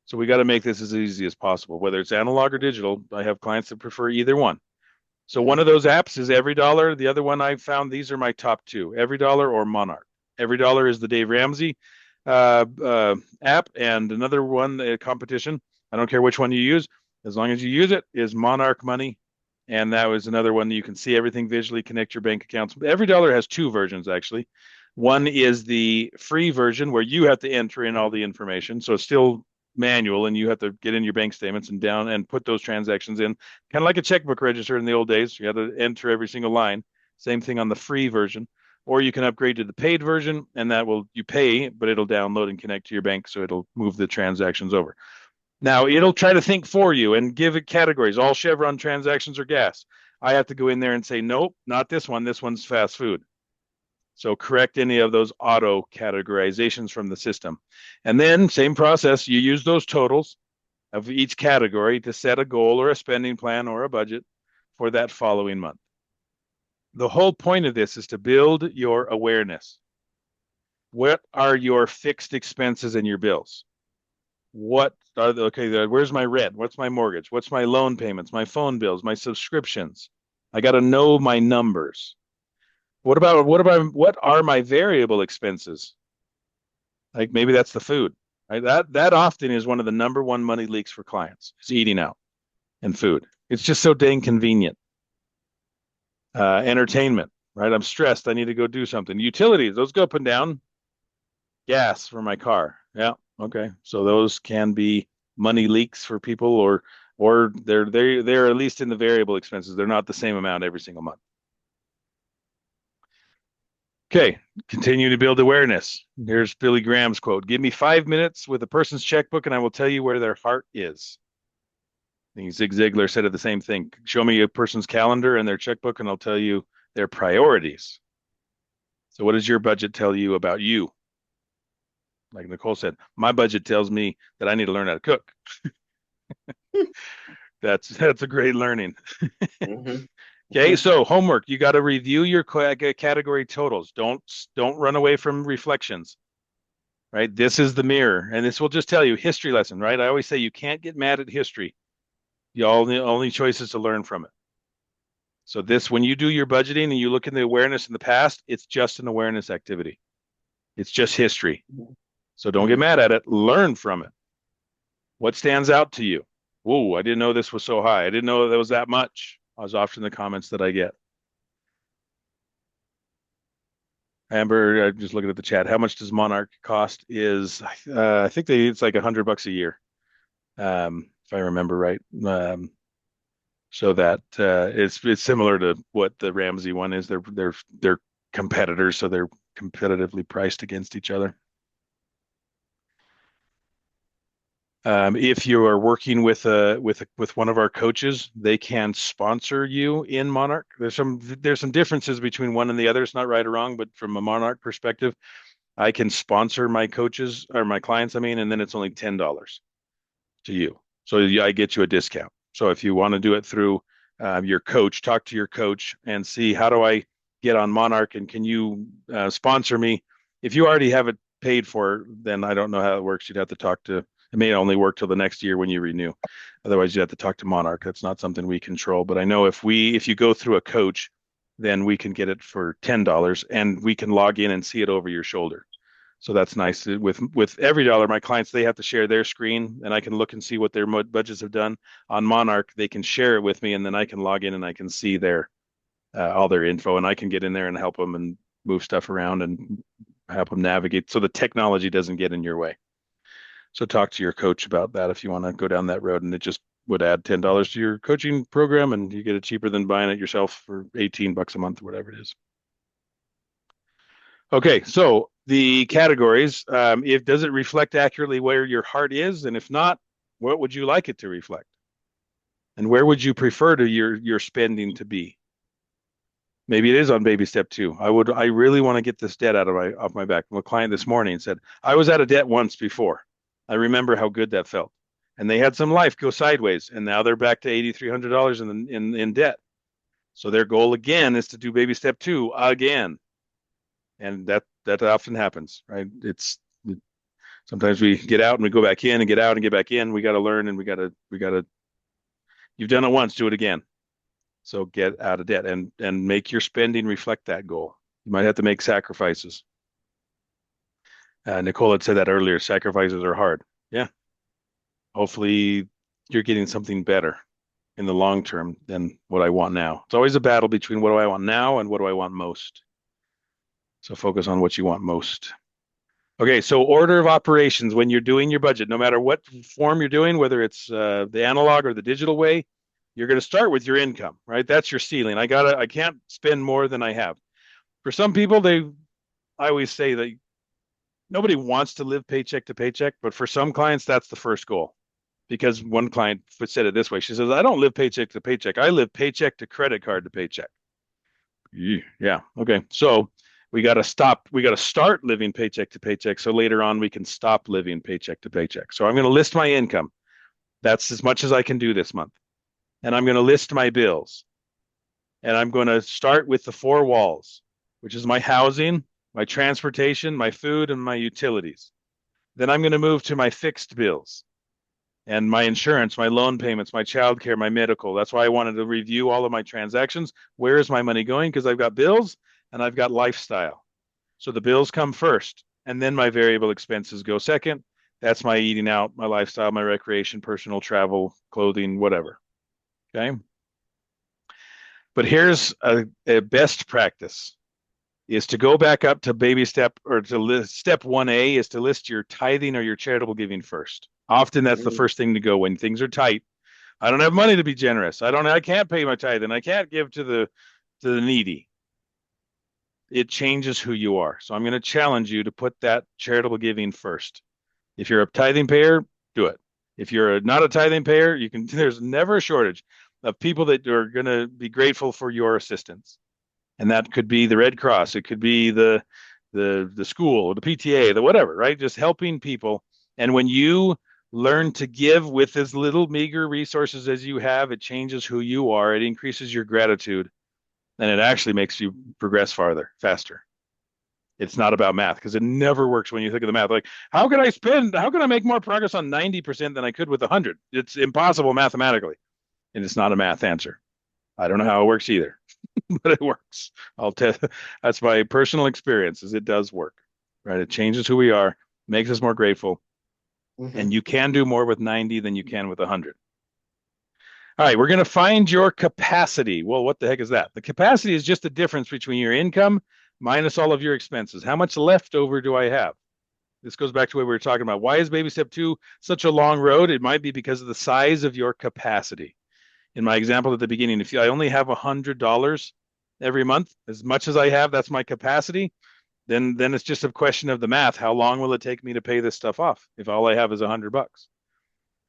So we got to make this as easy as possible, whether it's analog or digital. I have clients that prefer either one. So one of those apps is EveryDollar. The other one I found, these are my top two, EveryDollar or Monarch. EveryDollar is the Dave Ramsey app, and another one, the competition. I don't care which one you use, as long as you use it, is Monarch Money. And that was another one that you can see everything visually, connect your bank accounts. EveryDollar has two versions, actually. One is the free version where you have to enter in all the information. So it's still manual and you have to get in your bank statements and down and put those transactions in, kind of like a checkbook register in the old days. You had to enter every single line. Same thing on the free version. Or you can upgrade to the paid version, and you pay, but it'll download and connect to your bank, so it'll move the transactions over. Now, it'll try to think for you and give it categories. All Chevron transactions are gas. I have to go in there and say, nope, not this one. This one's fast food. So correct any of those auto categorizations from the system. And then same process, you use those totals of each category to set a goal or a spending plan or a budget for that following month. The whole point of this is to build your awareness. What are your fixed expenses and your bills? Where's my rent? What's my mortgage? What's my loan payments, my phone bills, my subscriptions? I got to know my numbers. What are my variable expenses? Like maybe that's the food. Right? That often is one of the number one money leaks for clients. Is eating out and food. It's just so dang convenient. Entertainment, right? I'm stressed. I need to go do something. Utilities, those go up and down. Gas for my car. Yeah. Okay. So those can be money leaks for people, or they're at least in the variable expenses. They're not the same amount every single month. Okay, continue to build awareness. Here's Billy Graham's quote. Give me 5 minutes with a person's checkbook and I will tell you where their heart is. I think Zig Ziglar said it the same thing. Show me a person's calendar and their checkbook and I'll tell you their priorities. So what does your budget tell you about you? Like Nicole said, my budget tells me that I need to learn how to cook. That's a great learning. Mm-hmm. Okay, so homework, you got to review your category totals. Don't run away from reflections, right? This is the mirror, and this will just tell you history lesson, right? I always say you can't get mad at history. The only choice is to learn from it. So when you do your budgeting and you look in the awareness in the past, it's just an awareness activity. It's just history. So don't get mad at it. Learn from it. What stands out to you? Whoa, I didn't know this was so high. I didn't know there was that much. Is often the comments that I get. Amber, just looking at the chat. How much does Monarch cost? I think it's like $100 a year, if I remember right. So that it's similar to what the Ramsey one is. They're competitors, so they're competitively priced against each other. If you are working with one of our coaches, they can sponsor you in Monarch. There's some differences between one and the other. It's not right or wrong, but from a Monarch perspective, I can sponsor my coaches or my clients. I mean, and then it's only $10 to you, so I get you a discount. So if you want to do it through your coach, talk to your coach and see how do I get on Monarch and can you sponsor me? If you already have it paid for, then I don't know how it works. You'd have to talk to. It may only work till the next year when you renew. Otherwise, you have to talk to Monarch. That's not something we control. But I know if you go through a coach, then we can get it for $10 and we can log in and see it over your shoulder. So that's nice. With EveryDollar, my clients, they have to share their screen and I can look and see what their budgets have done. On Monarch, they can share it with me and then I can log in and I can see their all their info, and I can get in there and help them and move stuff around and help them navigate so the technology doesn't get in your way. So talk to your coach about that if you want to go down that road, and it just would add $10 to your coaching program, and you get it cheaper than buying it yourself for $18 a month or whatever it is. Okay, so the categories, if does it reflect accurately where your heart is, and if not, what would you like it to reflect, and where would you prefer to your spending to be? Maybe it is on baby step 2. I really want to get this debt off my back. A client this morning said, I was out of debt once before. I remember how good that felt. And they had some life go sideways, and now they're back to $8,300 in debt. So their goal again is to do baby step 2 again. And that often happens, right? Sometimes we get out and we go back in and get out and get back in. We got to learn, and we got to you've done it once, do it again. So get out of debt and make your spending reflect that goal. You might have to make sacrifices. Nicole had said that earlier. Sacrifices are hard. Yeah. Hopefully you're getting something better in the long term than what I want now. It's always a battle between what do I want now and what do I want most. So focus on what you want most. Okay, so order of operations when you're doing your budget, no matter what form you're doing, whether it's the analog or the digital way, you're going to start with your income, right? That's your ceiling. I can't spend more than I have. For some people, I always say that nobody wants to live paycheck to paycheck, but for some clients, that's the first goal. Because one client said it this way. She says, I don't live paycheck to paycheck. I live paycheck to credit card to paycheck. Yeah. Okay. So we got to stop. We got to start living paycheck to paycheck. So later on, we can stop living paycheck to paycheck. So I'm going to list my income. That's as much as I can do this month. And I'm going to list my bills. And I'm going to start with the 4 walls, which is my housing, my transportation, my food, and my utilities. Then I'm going to move to my fixed bills and my insurance, my loan payments, my childcare, my medical. That's why I wanted to review all of my transactions. Where is my money going? Because I've got bills and I've got lifestyle. So the bills come first, and then my variable expenses go second. That's my eating out, my lifestyle, my recreation, personal travel, clothing, whatever. Okay. But here's a best practice is to go back up to baby step or to list step 1A is to list your tithing or your charitable giving first. Often that's the first thing to go when things are tight. I don't have money to be generous. I can't pay my tithe and I can't give to the needy. It changes who you are. So I'm going to challenge you to put that charitable giving first. If you're a tithing payer, do it. If you're not a tithing payer, there's never a shortage of people that are going to be grateful for your assistance. And that could be the Red Cross. It could be the school, the PTA, the whatever, right? Just helping people. And when you learn to give with as little meager resources as you have, it changes who you are. It increases your gratitude. And it actually makes you progress farther, faster. It's not about math because it never works when you think of the math. Like, how can I make more progress on 90% than I could with 100? It's impossible mathematically. And it's not a math answer. I don't know how it works either, but it works. That's my personal experience is it does work, right? It changes who we are, makes us more grateful. And you can do more with 90 than you can with 100. All right, we're going to find your capacity. Well, what the heck is that? The capacity is just the difference between your income minus all of your expenses. How much leftover do I have? This goes back to what we were talking about. Why is baby step 2 such a long road? It might be because of the size of your capacity. In my example at the beginning, if I only have $100 every month, as much as I have, that's my capacity, then it's just a question of the math. How long will it take me to pay this stuff off if all I have is $100?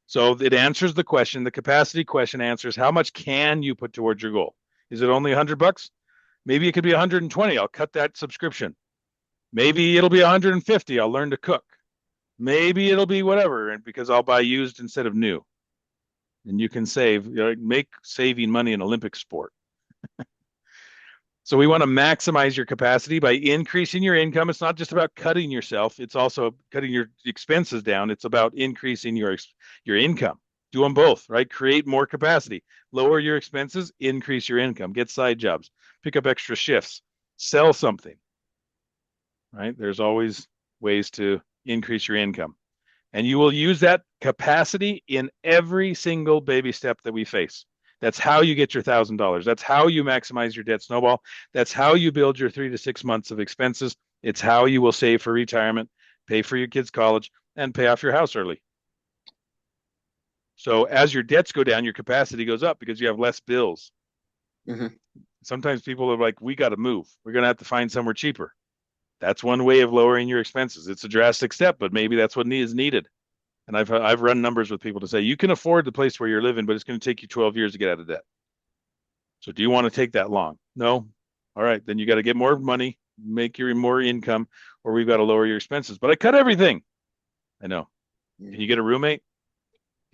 So it answers the question. The capacity question answers how much can you put towards your goal? Is it only $100? Maybe it could be 120. I'll cut that subscription. Maybe it'll be 150. I'll learn to cook. Maybe it'll be whatever, and because I'll buy used instead of new. And you can make saving money an Olympic sport. So we want to maximize your capacity by increasing your income. It's not just about cutting yourself. It's also cutting your expenses down. It's about increasing your income. Do them both, right? Create more capacity. Lower your expenses, increase your income. Get side jobs. Pick up extra shifts. Sell something, right? There's always ways to increase your income. And you will use that capacity in every single baby step that we face. That's how you get your $1,000. That's how you maximize your debt snowball. That's how you build your 3 to 6 months of expenses. It's how you will save for retirement, pay for your kids' college, and pay off your house early. So as your debts go down, your capacity goes up because you have less bills. Mm-hmm. Sometimes people are like, we got to move. We're going to have to find somewhere cheaper. That's one way of lowering your expenses. It's a drastic step, but maybe that's what is needed. And I've run numbers with people to say, you can afford the place where you're living, but it's going to take you 12 years to get out of debt. So do you want to take that long? No. All right, then you got to get more money, make your more income, or we've got to lower your expenses. But I cut everything. I know. Can you get a roommate?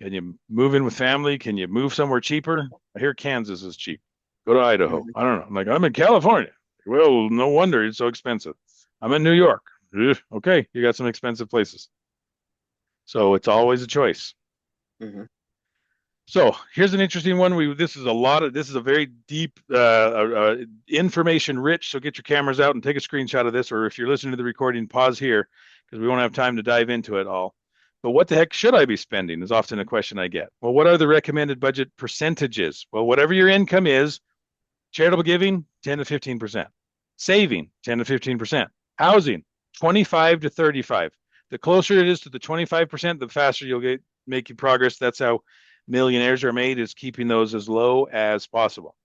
Can you move in with family? Can you move somewhere cheaper? I hear Kansas is cheap. Go to Idaho. Mm-hmm. I don't know. I'm like, I'm in California. Well, no wonder it's so expensive. I'm in New York. Ugh, okay, you got some expensive places. So it's always a choice. Mm-hmm. So here's an interesting one. This is a very deep, information rich. So get your cameras out and take a screenshot of this, or if you're listening to the recording, pause here because we won't have time to dive into it all. But what the heck should I be spending is often a question I get. Well, what are the recommended budget percentages? Well, whatever your income is, charitable giving, 10 to 15%. Saving, 10 to 15%. Housing, 25 to 35. The closer it is to the 25%, the faster you'll get making progress. That's how millionaires are made, is keeping those as low as possible.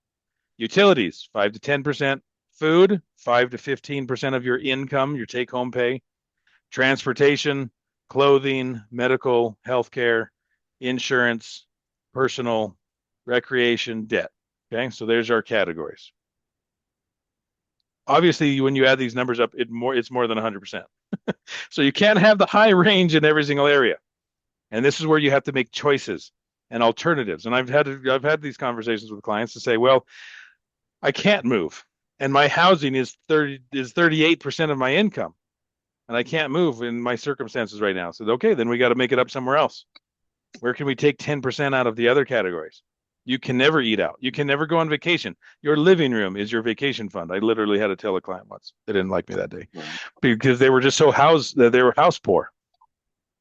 Utilities, 5 to 10%. Food, 5 to 15% of your income, your take-home pay. Transportation, clothing, medical, healthcare, insurance, personal, recreation, debt. Okay, so there's our categories. Obviously, when you add these numbers up, it's more than 100%. So you can't have the high range in every single area. And this is where you have to make choices and alternatives. And I've had these conversations with clients to say, well, I can't move, and my housing is 38% of my income, and I can't move in my circumstances right now. So okay, then we got to make it up somewhere else. Where can we take 10% out of the other categories? You can never eat out. You can never go on vacation. Your living room is your vacation fund. I literally had to tell a client once. They didn't like me that day because they were just so they were house poor.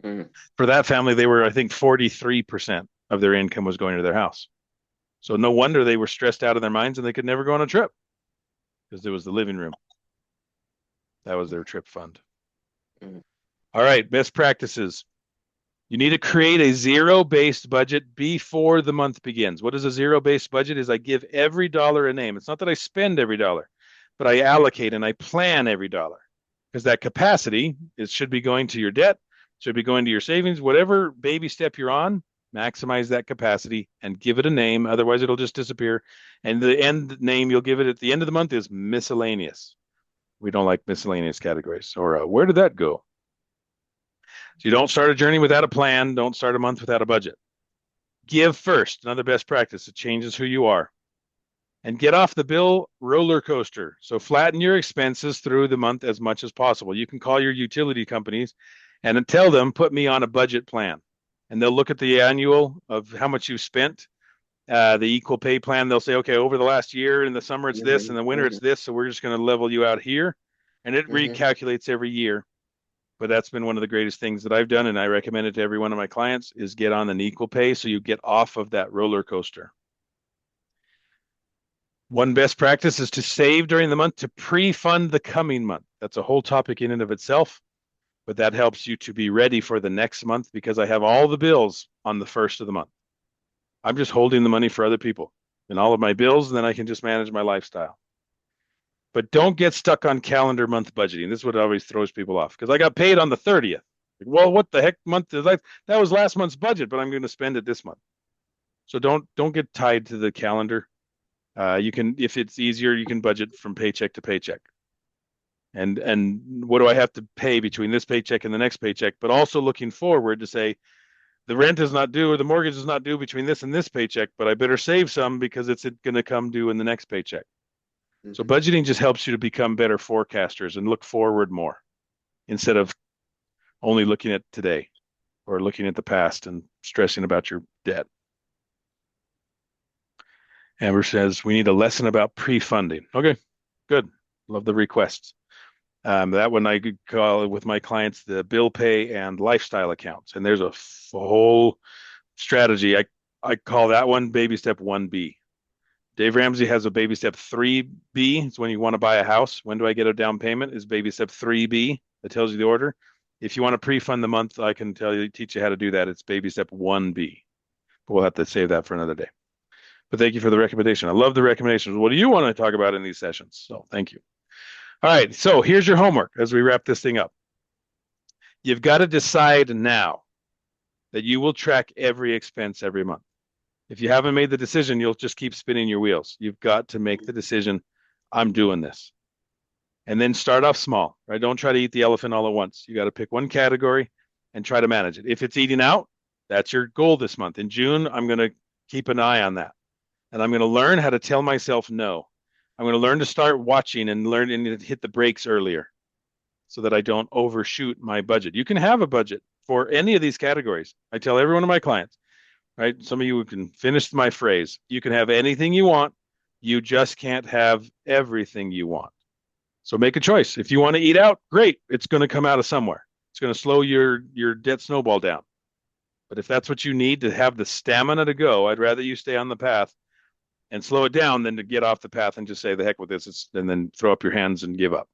Mm-hmm. For that family, they were, I think, 43% of their income was going to their house. So no wonder they were stressed out of their minds and they could never go on a trip because there was the living room. That was their trip fund. Mm-hmm. All right, best practices. You need to create a zero-based budget before the month begins. What is a zero-based budget? Is I give every dollar a name. It's not that I spend every dollar, but I allocate and I plan every dollar, because that capacity should be going to your debt, should be going to your savings, whatever baby step you're on, maximize that capacity and give it a name. Otherwise, it'll just disappear. And the end name you'll give it at the end of the month is miscellaneous. We don't like miscellaneous categories. Or where did that go? So you don't start a journey without a plan. Don't start a month without a budget. Give first. Another best practice. It changes who you are. And get off the bill roller coaster. So flatten your expenses through the month as much as possible. You can call your utility companies and tell them, put me on a budget plan. And they'll look at the annual of how much you've spent, the equal pay plan. They'll say, okay, over the last year, in the summer it's this, in the winter it's this, so we're just going to level you out here. And it recalculates every year. But that's been one of the greatest things that I've done, and I recommend it to every one of my clients, is get on an equal pay so you get off of that roller coaster. One best practice is to save during the month to pre-fund the coming month. That's a whole topic in and of itself, but that helps you to be ready for the next month because I have all the bills on the first of the month. I'm just holding the money for other people and all of my bills, and then I can just manage my lifestyle. But don't get stuck on calendar month budgeting. This is what always throws people off because I got paid on the 30th. Well, what the heck month is that? That was last month's budget, but I'm going to spend it this month. So don't get tied to the calendar. You can, if it's easier, you can budget from paycheck to paycheck. And what do I have to pay between this paycheck and the next paycheck? But also looking forward to say the rent is not due or the mortgage is not due between this and this paycheck, but I better save some because it's going to come due in the next paycheck. So budgeting just helps you to become better forecasters and look forward more instead of only looking at today or looking at the past and stressing about your debt. Amber says, we need a lesson about pre-funding. Okay, good. Love the requests. That one I could call with my clients the bill pay and lifestyle accounts. And there's a whole strategy. I call that one baby step 1B. Dave Ramsey has a baby step 3B. It's when you want to buy a house. When do I get a down payment? Is baby step 3B that tells you the order. If you want to pre-fund the month, I can teach you how to do that. It's baby step 1B. But we'll have to save that for another day. But thank you for the recommendation. I love the recommendations. What do you want to talk about in these sessions? So thank you. All right. So here's your homework as we wrap this thing up. You've got to decide now that you will track every expense every month. If you haven't made the decision, you'll just keep spinning your wheels. You've got to make the decision, I'm doing this. And then start off small, right? Don't try to eat the elephant all at once. You got to pick one category and try to manage it. If it's eating out, that's your goal this month. In June, I'm going to keep an eye on that. And I'm going to learn how to tell myself no. I'm going to learn to start watching and learn to hit the brakes earlier so that I don't overshoot my budget. You can have a budget for any of these categories. I tell every one of my clients, right? Some of you can finish my phrase. You can have anything you want. You just can't have everything you want. So make a choice. If you want to eat out, great. It's going to come out of somewhere. It's going to slow your debt snowball down. But if that's what you need to have the stamina to go, I'd rather you stay on the path and slow it down than to get off the path and just say the heck with this, and then throw up your hands and give up.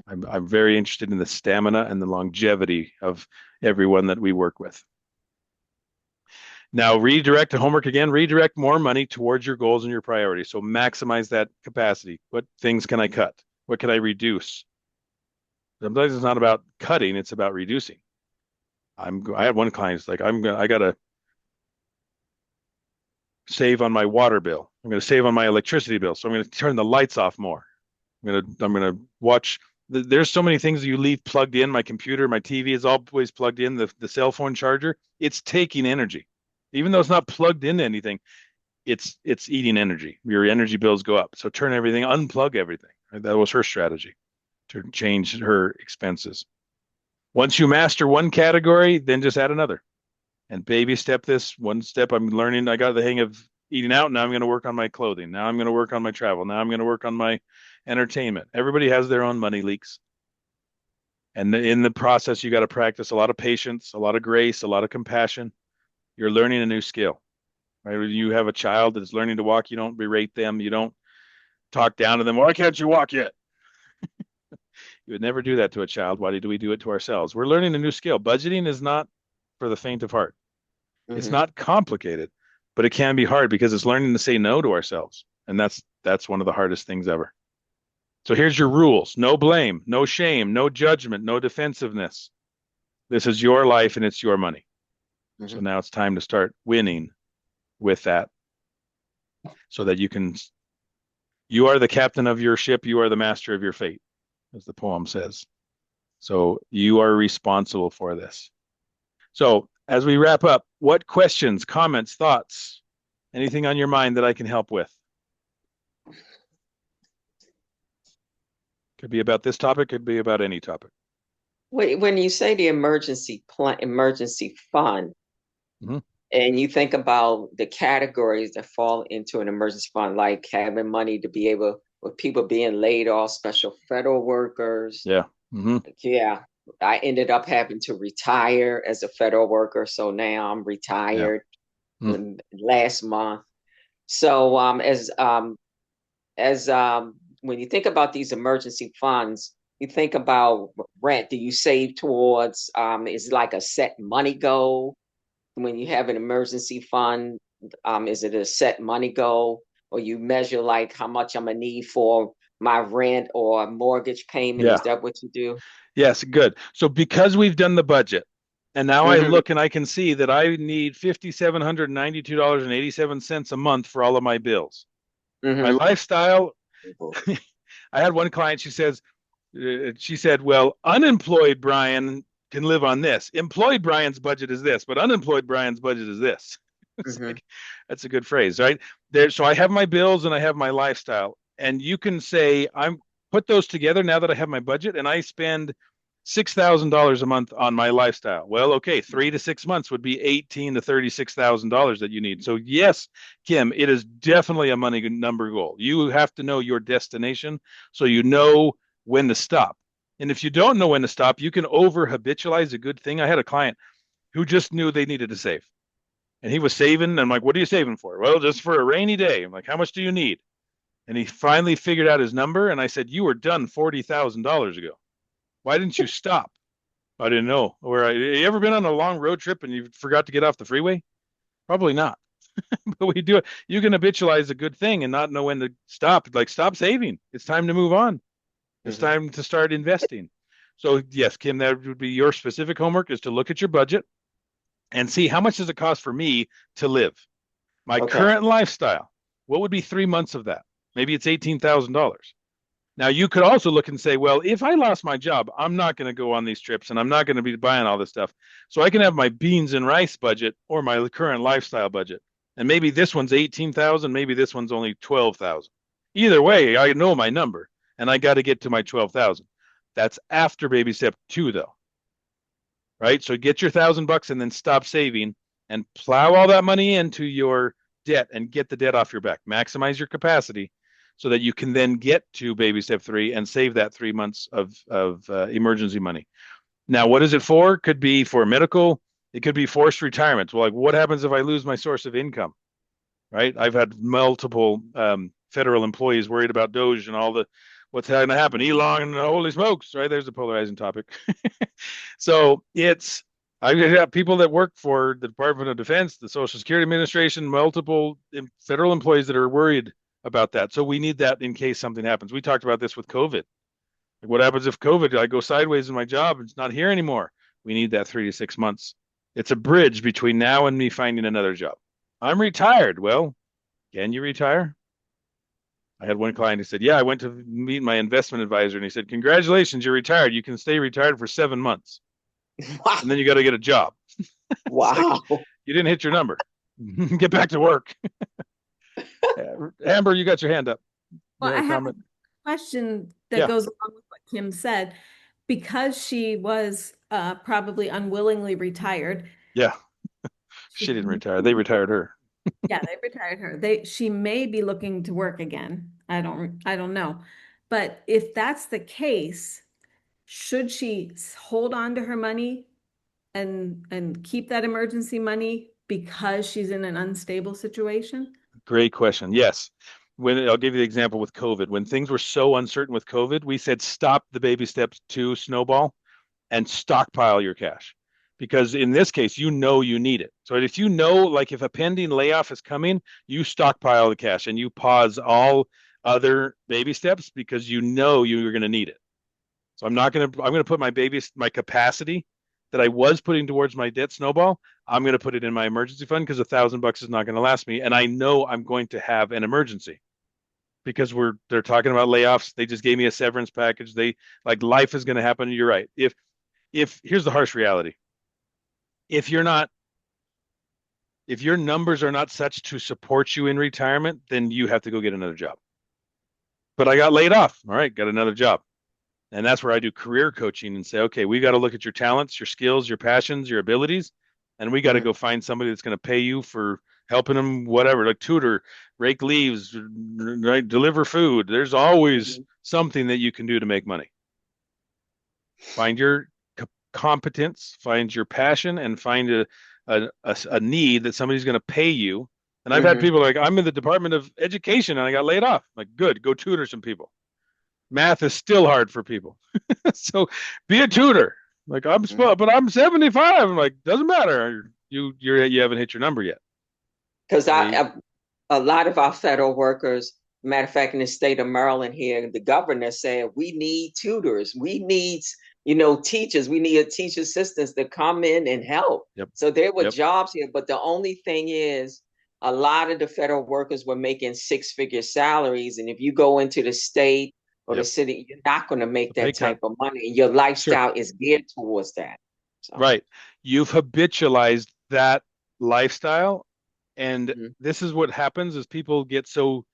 I'm very interested in the stamina and the longevity of everyone that we work with. Now, redirect to homework again. Redirect more money towards your goals and your priorities. So maximize that capacity. What things can I cut? What can I reduce? Sometimes it's not about cutting; it's about reducing. I had one client. It's like I gotta save on my water bill. I'm going to save on my electricity bill. So I'm going to turn the lights off more. I'm going to watch. There's so many things you leave plugged in. My computer, my TV is always plugged in. The cell phone charger, it's taking energy. Even though it's not plugged into anything, it's eating energy. Your energy bills go up. So turn everything, unplug everything. That was her strategy to change her expenses. Once you master one category, then just add another. And baby step this one step. I'm learning. I got the hang of eating out. Now I'm going to work on my clothing. Now I'm going to work on my travel. Now I'm going to work on my entertainment. Everybody has their own money leaks. And in the process, you got to practice a lot of patience, a lot of grace, a lot of compassion. You're learning a new skill, right? When you have a child that's learning to walk, you don't berate them. You don't talk down to them. Why can't you walk yet? You would never do that to a child. Why do we do it to ourselves? We're learning a new skill. Budgeting is not for the faint of heart. It's not complicated, but it can be hard because it's learning to say no to ourselves. And that's one of the hardest things ever. So here's your rules. No blame, no shame, no judgment, no defensiveness. This is your life and it's your money. So now it's time to start winning with that so that you are the captain of your ship. You are the master of your fate, as the poem says. So you are responsible for this. So as we wrap up, what questions, comments, thoughts, anything on your mind that I can help with? Could be about this topic, could be about any topic. When you say the emergency fund, and you think about the categories that fall into an emergency fund, like having money to be able, with people being laid off, special federal workers. Yeah. Yeah. I ended up having to retire as a federal worker, so now I'm retired last month. So as when you think about these emergency funds, you think about rent. Do you save towards is it like a set money goal? When you have an emergency fund, is it a set money goal, or you measure like how much I'm gonna need for my rent or mortgage payment? Yeah. Is that what you do? Yes, good. So because we've done the budget, and now I look and I can see that I need $5,792.87 a month for all of my bills. My lifestyle, I had one client, she said, well, unemployed Brian can live on this. Employed Brian's budget is this, but unemployed Brian's budget is this. It's like, that's a good phrase, right? So I have my bills and I have my lifestyle. And you can say, I'm put those together now that I have my budget and I spend $6,000 a month on my lifestyle. Well, okay, 3 to 6 months would be $18,000 to $36,000 that you need. So yes, Kim, it is definitely a money number goal. You have to know your destination so you know when to stop. And if you don't know when to stop, you can over habitualize a good thing. I had a client who just knew they needed to save. And he was saving. And I'm like, what are you saving for? Well, just for a rainy day. I'm like, how much do you need? And he finally figured out his number. And I said, you were done $40,000 ago. Why didn't you stop? I didn't know. You ever been on a long road trip and you forgot to get off the freeway? Probably not. But we do it. You can habitualize a good thing and not know when to stop. Like, stop saving. It's time to move on. It's Mm-hmm. time to start investing. So yes, Kim, that would be your specific homework, is to look at your budget and see how much does it cost for me to live my Okay. current lifestyle. What would be 3 months of that? Maybe it's $18,000. Now you could also look and say, well, if I lost my job, I'm not going to go on these trips and I'm not going to be buying all this stuff. So I can have my beans and rice budget or my current lifestyle budget. And maybe this one's 18,000, maybe this one's only 12,000. Either way, I know my number and I got to get to my 12,000. That's after baby step 2 though. Right? So get your $1,000 and then stop saving and plow all that money into your debt and get the debt off your back. Maximize your capacity so that you can then get to baby step 3 and save that 3 months of emergency money. Now, what is it for? Could be for medical. It could be forced retirement. Well, like, what happens if I lose my source of income? Right? I've had multiple federal employees worried about Doge and all the what's going to happen. Elon and holy smokes, right? There's a polarizing topic. So I have people that work for the Department of Defense, the Social Security Administration, multiple federal employees that are worried about that. So we need that in case something happens. We talked about this with COVID. Like, what happens if COVID, I go sideways in my job and it's not here anymore? We need that 3 to 6 months. It's a bridge between now and me finding another job. I'm retired. Well, can you retire? I had one client who said, yeah, I went to meet my investment advisor and he said, congratulations, you're retired. You can stay retired for 7 months. Wow. And then you got to get a job. Wow. Like, you didn't hit your number. Get back to work. Amber, you got your hand up. Well, I have a Comment? question that Yeah. goes along with what Kim said. Because she was probably unwillingly retired, Yeah. She didn't retire. They retired her. yeah, they retired her. She may be looking to work again. I don't know. But if that's the case, should she hold on to her money and keep that emergency money because she's in an unstable situation? Great question. Yes. I'll give you the example with COVID. When things were so uncertain with COVID, we said stop the baby steps to snowball and stockpile your cash. Because in this case, you know you need it. So if you know, like if a pending layoff is coming, you stockpile the cash and you pause all other baby steps because you know you're going to need it. So I'm going to put my capacity that I was putting towards my debt snowball. I'm going to put it in my emergency fund because $1,000 is not going to last me. And I know I'm going to have an emergency because they're talking about layoffs. They just gave me a severance package. Life is going to happen. You're right. If here's the harsh reality. If your numbers are not such to support you in retirement, then you have to go get another job. But I got laid off. All right, got another job. And that's where I do career coaching and say, okay, we got to look at your talents, your skills, your passions, your abilities, and we got to go find somebody that's going to pay you for helping them, whatever, like tutor, rake leaves, right, deliver food. There's always something that you can do to make money. Find your competence, find your passion, and find a need that somebody's going to pay you. And I've had people like, I'm in the Department of Education and I got laid off. Like, good, go tutor some people. Math is still hard for people. So be a tutor. Like, but I'm 75. I'm like, doesn't matter. You haven't hit your number yet. Because a lot of our federal workers, matter of fact, in the state of Maryland here, the governor said we need tutors, we need teachers, we need teacher assistants to come in and help. Yep. So there were jobs here, but the only thing is, a lot of the federal workers were making 6-figure salaries, and if you go into the state or the city, you're not going to make that type of money, and your lifestyle is geared towards that. So. Right. You've habitualized that lifestyle. And this is what happens is people get so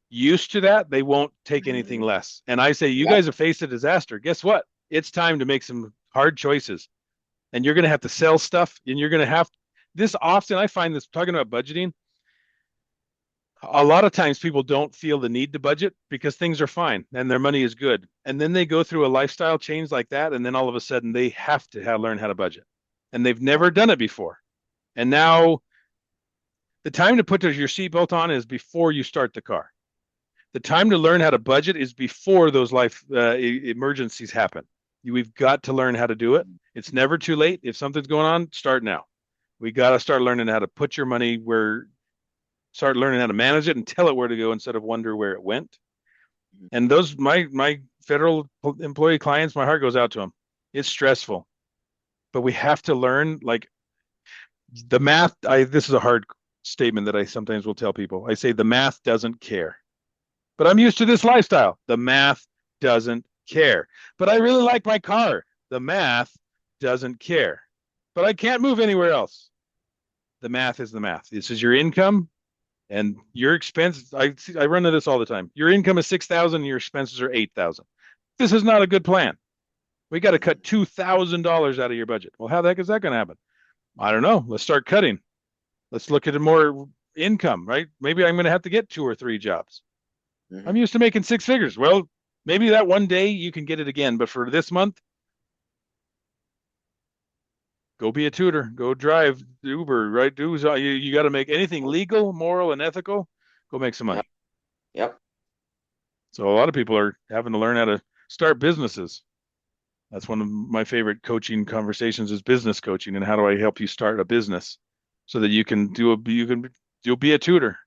used to that, they won't take anything less. And I say, you guys have faced a disaster. Guess what? It's time to make some hard choices. And you're going to have to sell stuff. And you're going to have this often. I find this talking about budgeting. A lot of times people don't feel the need to budget because things are fine and their money is good. And then they go through a lifestyle change like that. And then all of a sudden they have to learn how to budget. And they've never done it before. And now The time to put your seatbelt on is before you start the car. The time to learn how to budget is before those life emergencies happen. We've got to learn how to do it. It's never too late. If something's going on, start now. We got to start learning how to put your money where, start learning how to manage it and tell it where to go instead of wonder where it went. And those, my federal employee clients, my heart goes out to them. It's stressful, but we have to learn like the math. This is a hard statement that I sometimes will tell people. I say the math doesn't care. But I'm used to this lifestyle. The math doesn't care. But I really like my car. The math doesn't care. But I can't move anywhere else. The math is the math. This is your income and your expenses. I run into this all the time. Your income is 6,000 and your expenses are 8,000. This is not a good plan. We got to cut $2,000 out of your budget. Well, how the heck is that going to happen? I don't know. Let's start cutting. Let's look at more income, right? Maybe I'm going to have to get 2 or 3 jobs. I'm used to making 6 figures. Well, maybe that one day you can get it again, but for this month, go be a tutor, go drive Uber, right? You got to make anything legal, moral, and ethical. Go make some money. Yep. So a lot of people are having to learn how to start businesses. That's one of my favorite coaching conversations is business coaching and how do I help you start a business so that you'll be a tutor.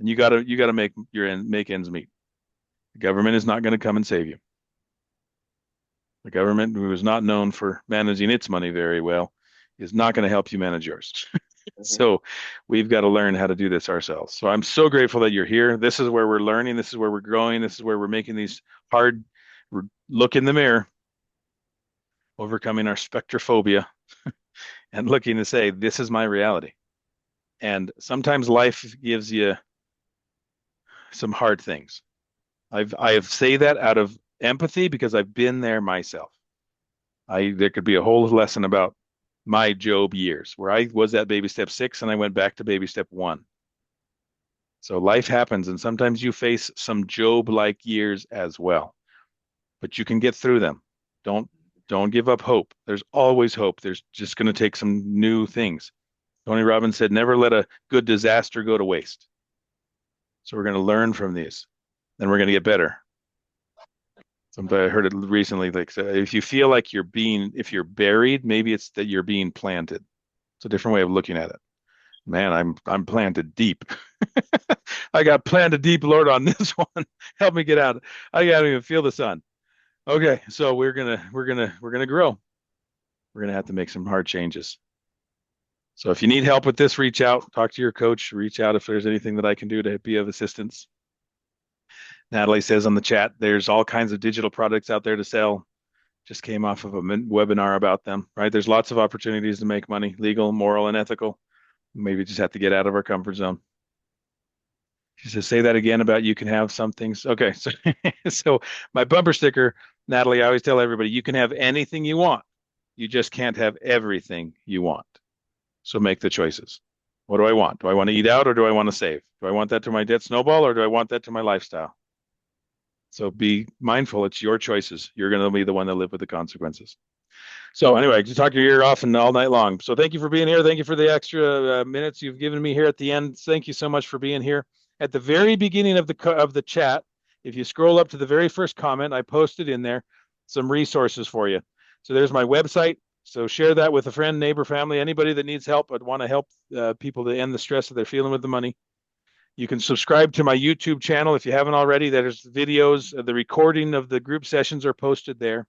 And you gotta make ends meet. The government is not going to come and save you. The government, who is not known for managing its money very well, is not going to help you manage yours. So we've got to learn how to do this ourselves. So I'm so grateful that you're here. This is where we're learning. This is where we're growing. This is where we're making these hard look in the mirror, overcoming our spectrophobia and looking to say, this is my reality. And sometimes life gives you some hard things. I say that out of empathy because I've been there myself. There could be a whole lesson about my Job years where I was at baby step 6 and I went back to baby step 1. So life happens and sometimes you face some Job-like years as well. But you can get through them. Don't give up hope. There's always hope. There's just going to take some new things. Tony Robbins said, never let a good disaster go to waste. So we're going to learn from these. Then we're going to get better. Somebody I heard it recently, like if you feel like if you're buried, maybe it's that you're being planted. It's a different way of looking at it. Man, I'm planted deep. I got planted deep, Lord, on this one. Help me get out. I can't even feel the sun. Okay, so we're gonna grow. We're gonna have to make some hard changes. So if you need help with this, reach out, talk to your coach, reach out if there's anything that I can do to be of assistance. Natalie says on the chat, there's all kinds of digital products out there to sell. Just came off of a webinar about them, right? There's lots of opportunities to make money, legal, moral, and ethical. Maybe just have to get out of our comfort zone. She says, say that again about you can have some things. Okay, so my bumper sticker, Natalie, I always tell everybody, you can have anything you want. You just can't have everything you want. So make the choices. What do I want? Do I want to eat out or do I want to save? Do I want that to my debt snowball or do I want that to my lifestyle? So be mindful. It's your choices. You're going to be the one that live with the consequences. So anyway, just talk your ear off and all night long. So thank you for being here. Thank you for the extra minutes you've given me here at the end. Thank you so much for being here. At the very beginning of the chat, if you scroll up to the very first comment, I posted in there some resources for you. So there's my website. So share that with a friend, neighbor, family, anybody that needs help. I'd want to help people to end the stress that they're feeling with the money. You can subscribe to my YouTube channel if you haven't already. There's videos. The recording of the group sessions are posted there.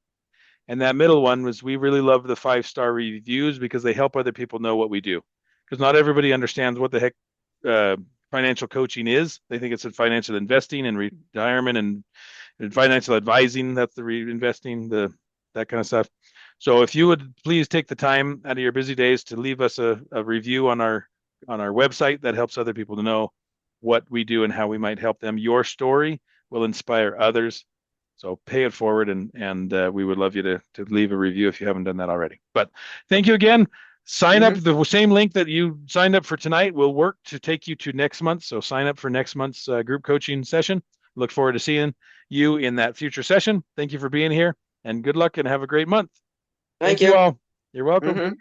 And that middle one was we really love the 5-star reviews because they help other people know what we do. Because not everybody understands what the heck financial coaching is. They think it's in financial investing and retirement and financial advising. That's the reinvesting, that kind of stuff. So if you would please take the time out of your busy days to leave us a review on our website, that helps other people to know what we do and how we might help them. Your story will inspire others. So pay it forward, and we would love you to leave a review if you haven't done that already. But thank you again. Sign up. The same link that you signed up for tonight will work to take you to next month. So sign up for next month's group coaching session. Look forward to seeing you in that future session. Thank you for being here, and good luck and have a great month. Thank you all. You're welcome.